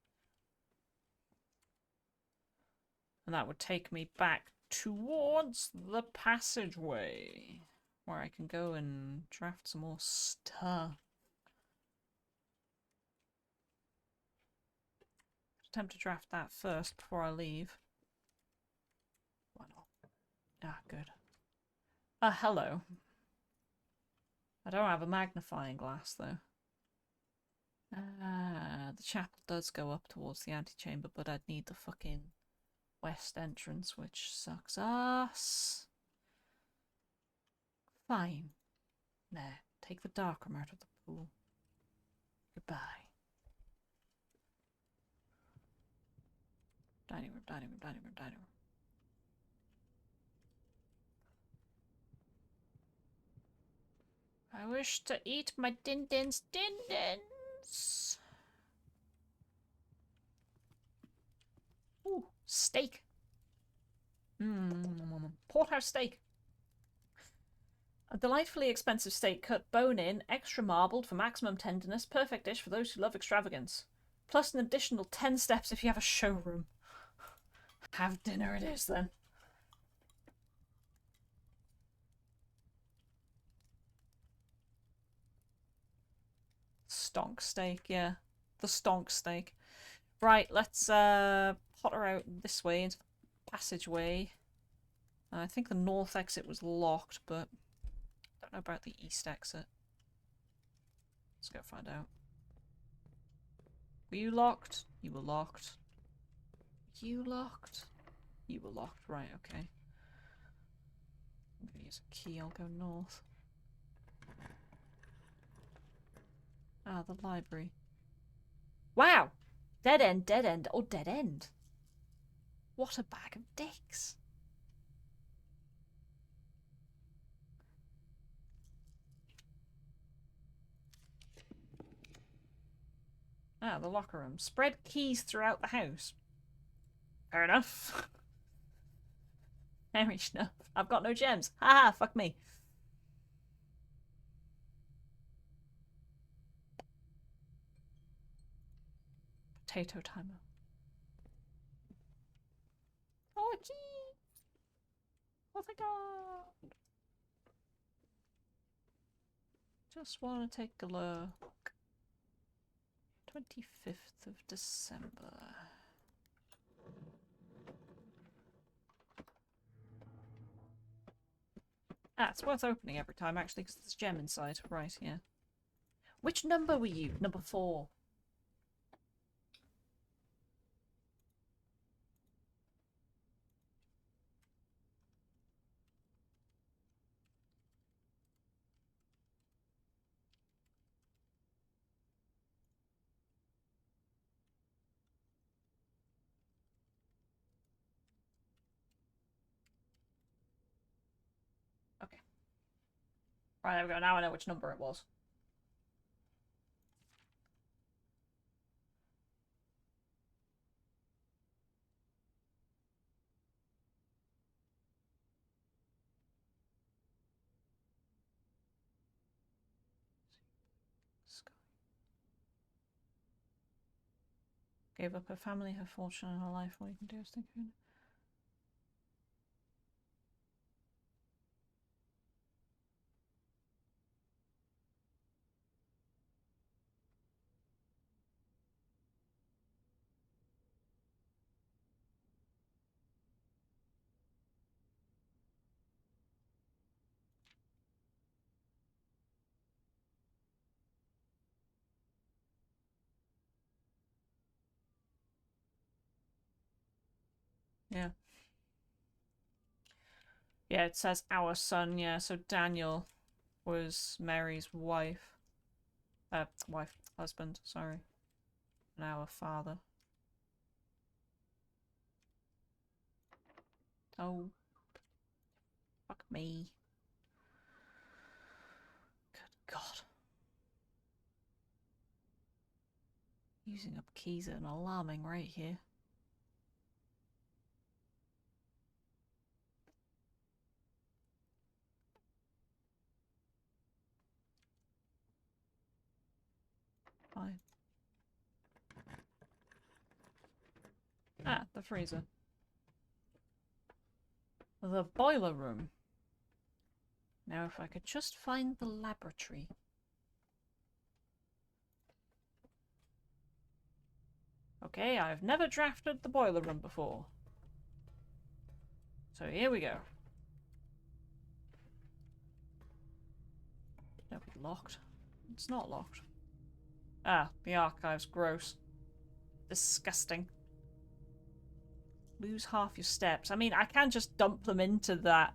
And that would take me back towards the passageway, where I can go and draft some more stuff. Attempt to draft that first before I leave. Why not? Ah, good. Hello. I don't have a magnifying glass, though. The chapel does go up towards the antechamber, but I'd need the fucking west entrance, which sucks ass. Fine. Nah, take the darkroom out of the pool. Goodbye. Dining room, dining room, dining room, dining room. I wish to eat my din-dins, din-dins. Ooh, steak. Porterhouse steak. A delightfully expensive steak cut bone in, extra marbled for maximum tenderness. Perfect dish for those who love extravagance. Plus an additional 10 steps if you have a showroom. Have dinner it is then. Stonk steak, yeah. The stonk steak. Right, let's potter out this way into the passageway. I think the north exit was locked, but I don't know about the east exit. Let's go find out. Were you locked? You were locked. You locked? You were locked, right, okay. I'm gonna use a key, I'll go north. Ah, the library. Wow! Dead end, or dead end. What a bag of dicks. Ah, the locker room. Spread keys throughout the house. Fair enough. Fair enough. I've got no gems. Haha, fuck me. Potato timer. Oh, gee. What I got? Just want to take a look. 25th of December. Ah, it's worth opening every time, actually, because there's a gem inside. Right, yeah. Which number were you? Number 4. Okay. Right, there we go. Now I know which number it was. Gave up her family, her fortune, and her life. All you can do is think of it. Yeah. Yeah, it says our son, yeah, so Daniel was Mary's wife. Husband, sorry. And our father. Oh. Fuck me. Good God. Using up keys at an alarming rate here. Fine. Ah, the freezer. The boiler room. Now if I could just find the laboratory. Okay, I've never drafted the boiler room before. So here we go. No, it's locked. It's not locked. Ah, the archive's gross. Disgusting. Lose half your steps. I mean, I can just dump them into that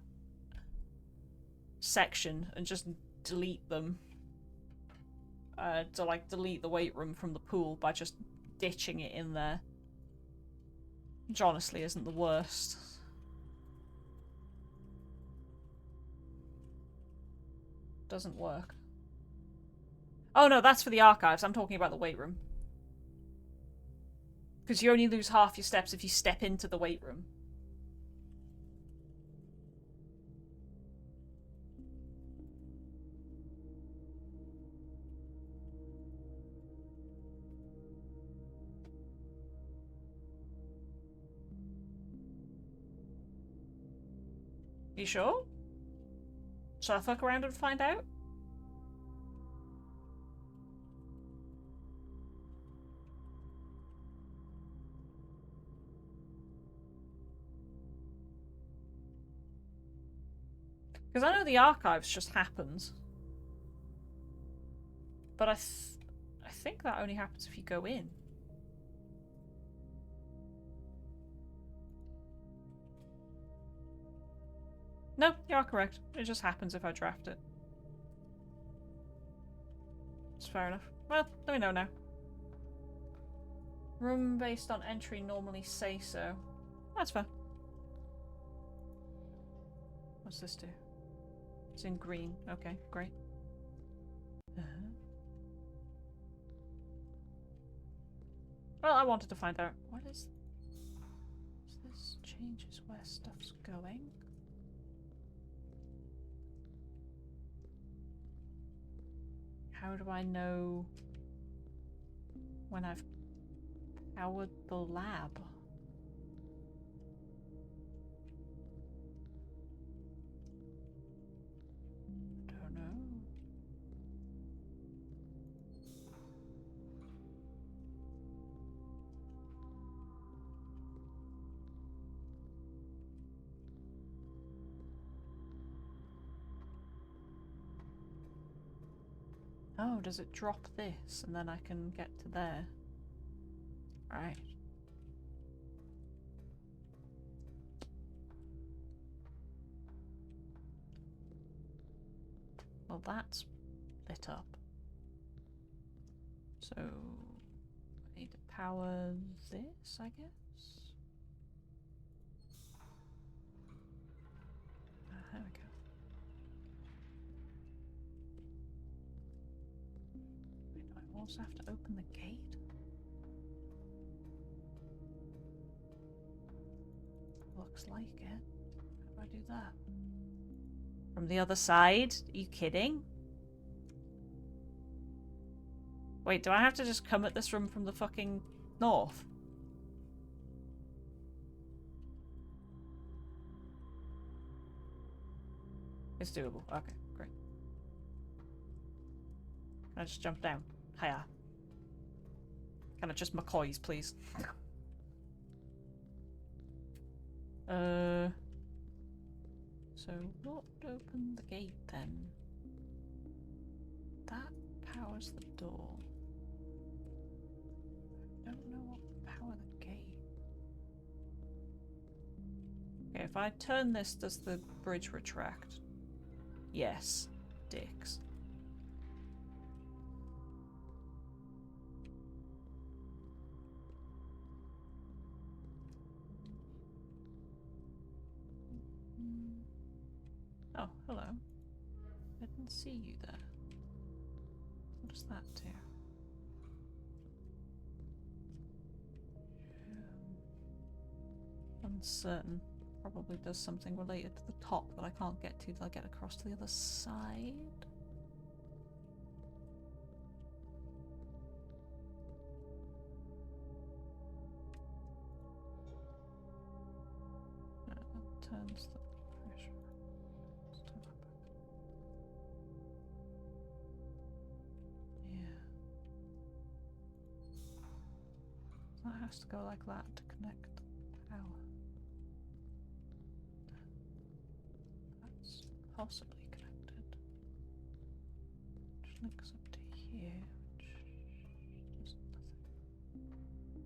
section and just delete them. To like delete the weight room from the pool by just ditching it in there. Which honestly isn't the worst. Doesn't work. Oh no, that's for the archives. I'm talking about the weight room. Because you only lose half your steps if you step into the weight room. You sure? Shall I fuck around and find out? Because I know the archives just happens. But I think that only happens if you go in. No, you are correct. It just happens if I draft it. It's fair enough. Well, let me know now. Room based on entry normally say so. That's fair. What's this do? It's in green. Okay, great. Well, I wanted to find out. What is this? Changes where stuff's going. How do I know when I've powered the lab? Don't know. Oh, does it drop this and then I can get to there? Right. Well, that's lit up. So, I need to power this, I guess? There we go. Wait, do I also have to open the gate? Looks like it. How do I do that? From the other side? Are you kidding? Wait, do I have to just come at this room from the fucking north? It's doable. Okay, great. Can I just jump down? Hiya. Can I just McCoys, please? So what opened the gate then? That powers the door. I don't know what would power the gate. Okay, if I turn this, does the bridge retract? Yes. Dicks. Oh, hello. I didn't see you there. What does that do? Uncertain. Probably does something related to the top that I can't get to till I get across to the other side. That turns the pressure. Let's turn that back. Yeah. That has to go like that to connect power. That's possibly connected. Which links up to here, which does nothing.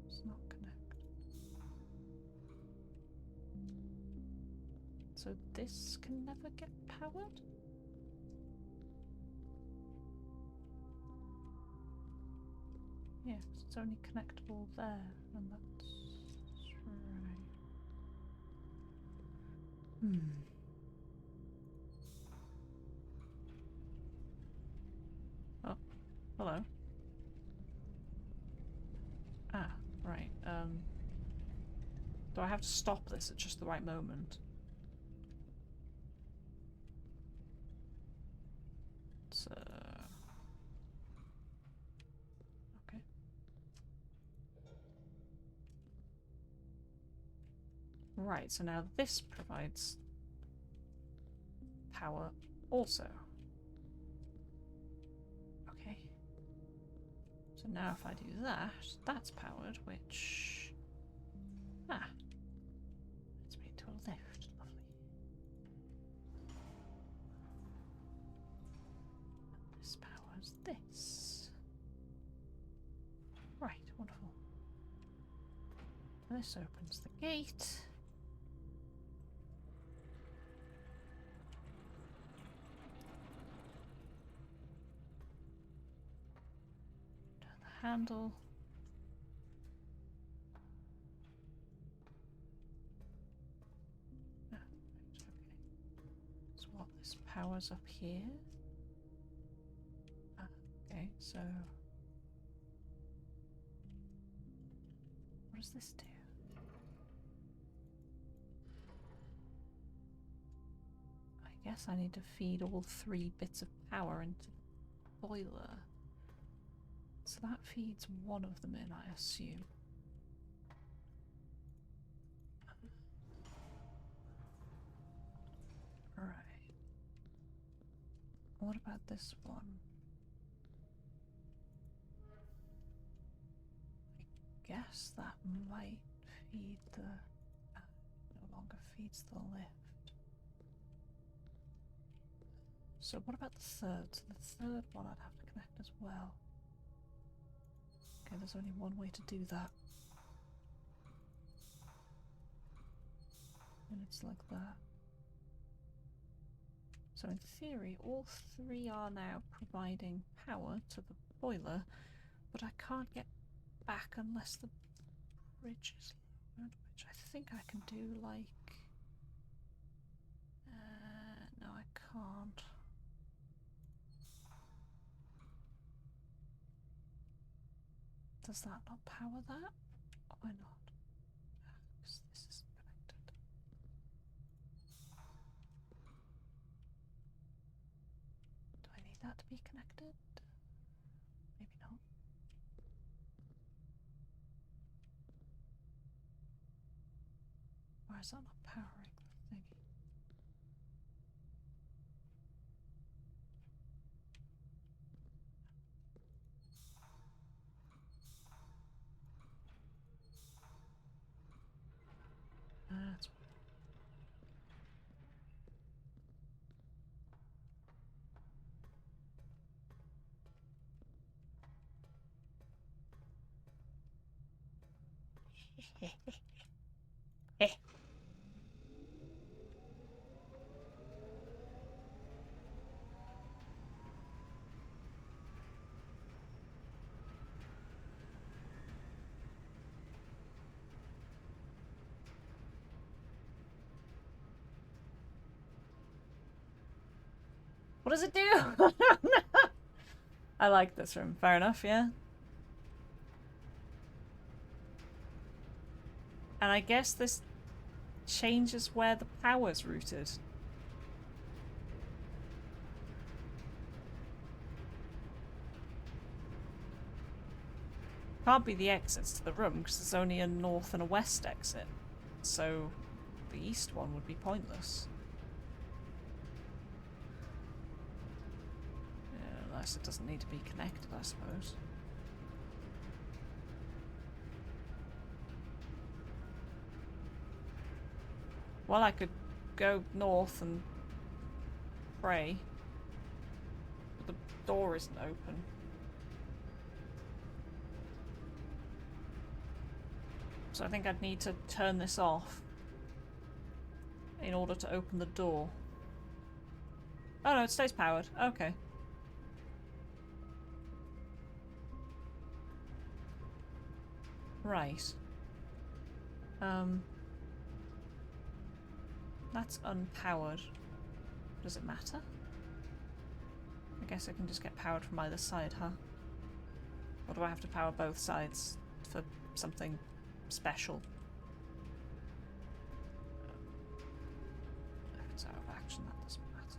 It's not connected. So this can never get powered? Yeah, it's only connectable there, and that's right. Oh, hello. Ah, right. Do I have to stop this at just the right moment? So... okay. Right, so now this provides power also. Okay. So now if I do that, that's powered, which... ah. Let's make it to a lift. Lovely. And this powers this. Right, wonderful. This opens the gate. Turn the handle. Ah, right, okay. So what, this powers up here? Ah, okay, so... what does this do? I guess I need to feed all 3 bits of power into the boiler. So that feeds one of them in, I assume. Right. What about this one? I guess that might feed the... no longer feeds the lift. So what about the third? So the third one I'd have to connect as well. Okay, there's only one way to do that. And it's like that. So in theory, all 3 are now providing power to the boiler, but I can't get back unless the bridge is lowered, which I think I can do like... no, I can't. Does that not power that? Why not? Because this isn't connected. Do I need that to be connected? Maybe not. Why is that not powering the thingy? That's what does it do? I like this room. Fair enough, yeah. And I guess this changes where the power's routed. Can't be the exits to the room because there's only a north and a west exit. So the east one would be pointless. Yeah, unless it doesn't need to be connected, I suppose. Well, I could go north and pray. But the door isn't open. So I think I'd need to turn this off in order to open the door. Oh no, it stays powered. Okay. Right. That's unpowered. Does it matter? I guess I can just get powered from either side, huh? Or do I have to power both sides for something special? If it's out of action, that doesn't matter.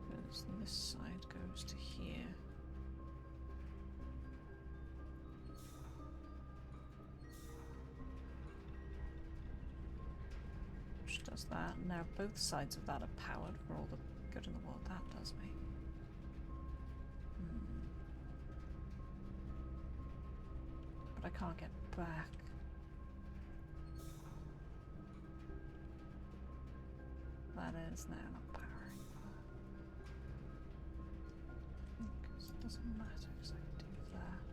Because this side goes to here. Which does that. Now both sides of that are powered for all the good in the world that does me. But I can't get back. That is now not powering. Because it doesn't matter because I can do that.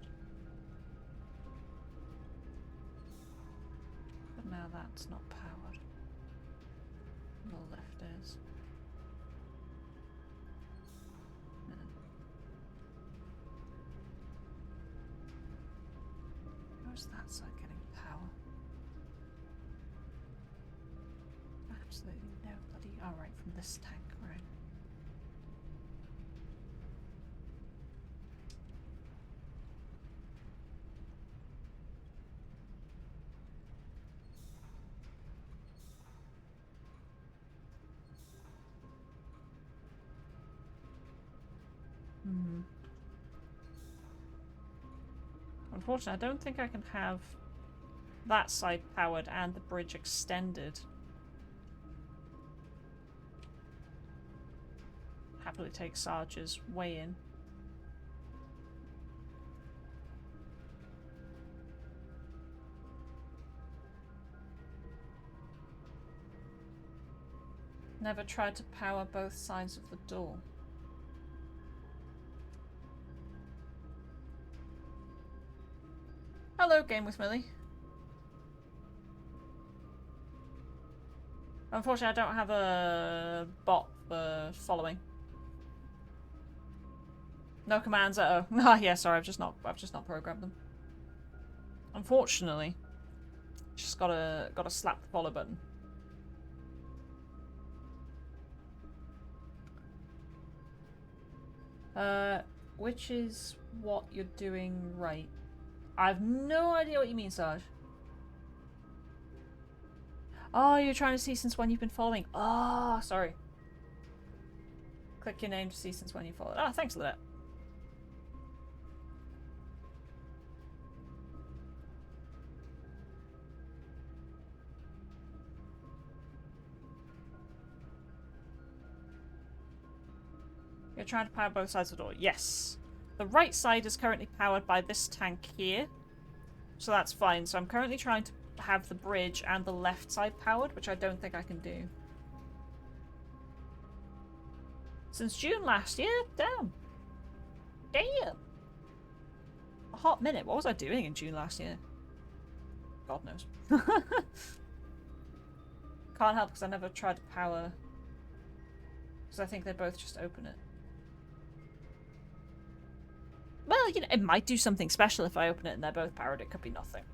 But now that's not powered. The lift is. How's that side getting power? Absolutely no bloody. Oh, right, from this tank, right. Unfortunately, I don't think I can have that side powered and the bridge extended. Happily take Sarge's way in. Never tried to power both sides of the door. Hello, Game with Millie. Unfortunately, I don't have a bot for following. No commands. Uh oh. Ah, yeah. Sorry, I've just not programmed them. Unfortunately, just gotta slap the follow button. Which is what you're doing right. I have no idea what you mean, Sarge. Oh, you're trying to see since when you've been following. Oh, sorry. Click your name to see since when you followed. Ah, thanks, Lynette. We're trying to power both sides of the door. Yes. The right side is currently powered by this tank here. So that's fine. So I'm currently trying to have the bridge and the left side powered, which I don't think I can do. Since June last year? Damn. Damn. A hot minute. What was I doing in June last year? God knows. Can't help because I never tried to power. Because I think they both just open it. Well, you know, it might do something special if I open it and they're both powered. It could be nothing.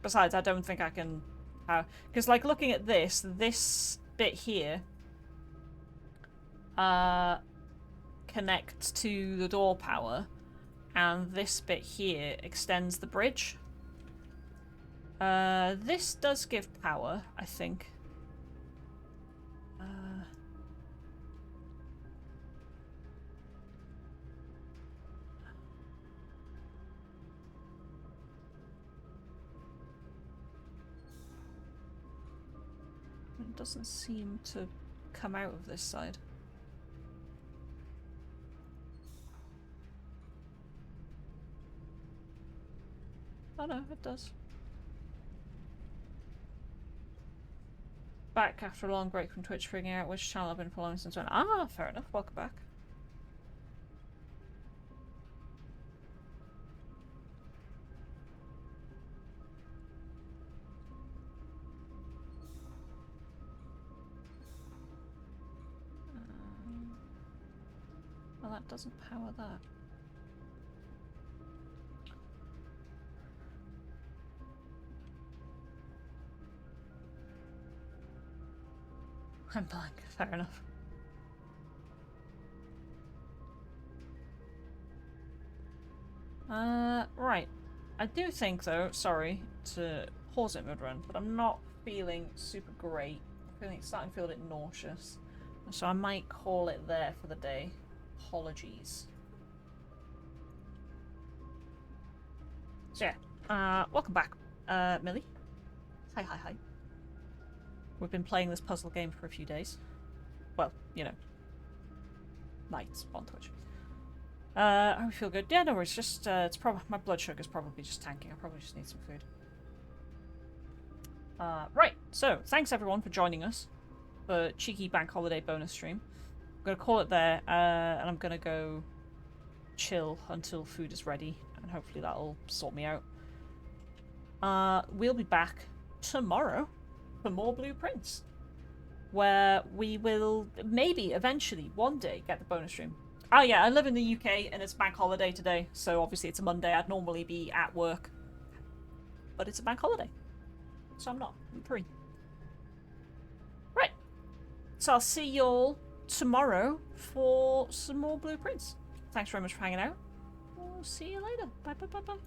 Besides, I don't think I can power. Because, like, looking at this bit here connects to the door power, and this bit here extends the bridge. This does give power, I think. It doesn't seem to come out of this side. Oh no, it does. Back after a long break from Twitch, figuring out which channel I've been following since when. Ah, fair enough. Welcome back. Well, that doesn't power that. I'm blank. Fair enough. Right. I do think, though, sorry to pause it mid-run, but I'm not feeling super great. I'm starting to feel a bit nauseous. So I might call it there for the day. Apologies. So yeah, welcome back, Millie. Hi. We've been playing this puzzle game for a few days. Well, you know, nights on Twitch. I feel good. Yeah, no worries. Just it's probably my blood sugar's probably just tanking. I probably just need some food. Right. So thanks everyone for joining us for cheeky bank holiday bonus stream. I'm gonna call it there, and I'm gonna go chill until food is ready, and hopefully that'll sort me out. We'll be back tomorrow for more Blueprints, where we will maybe eventually one day get the bonus stream. Oh yeah, I live in the UK and it's bank holiday today, so obviously it's a Monday. I'd normally be at work, but it's a bank holiday, so I'm not. I'm free. Right, so I'll see you all tomorrow for some more Blueprints. Thanks very much for hanging out. We'll see you later. Bye.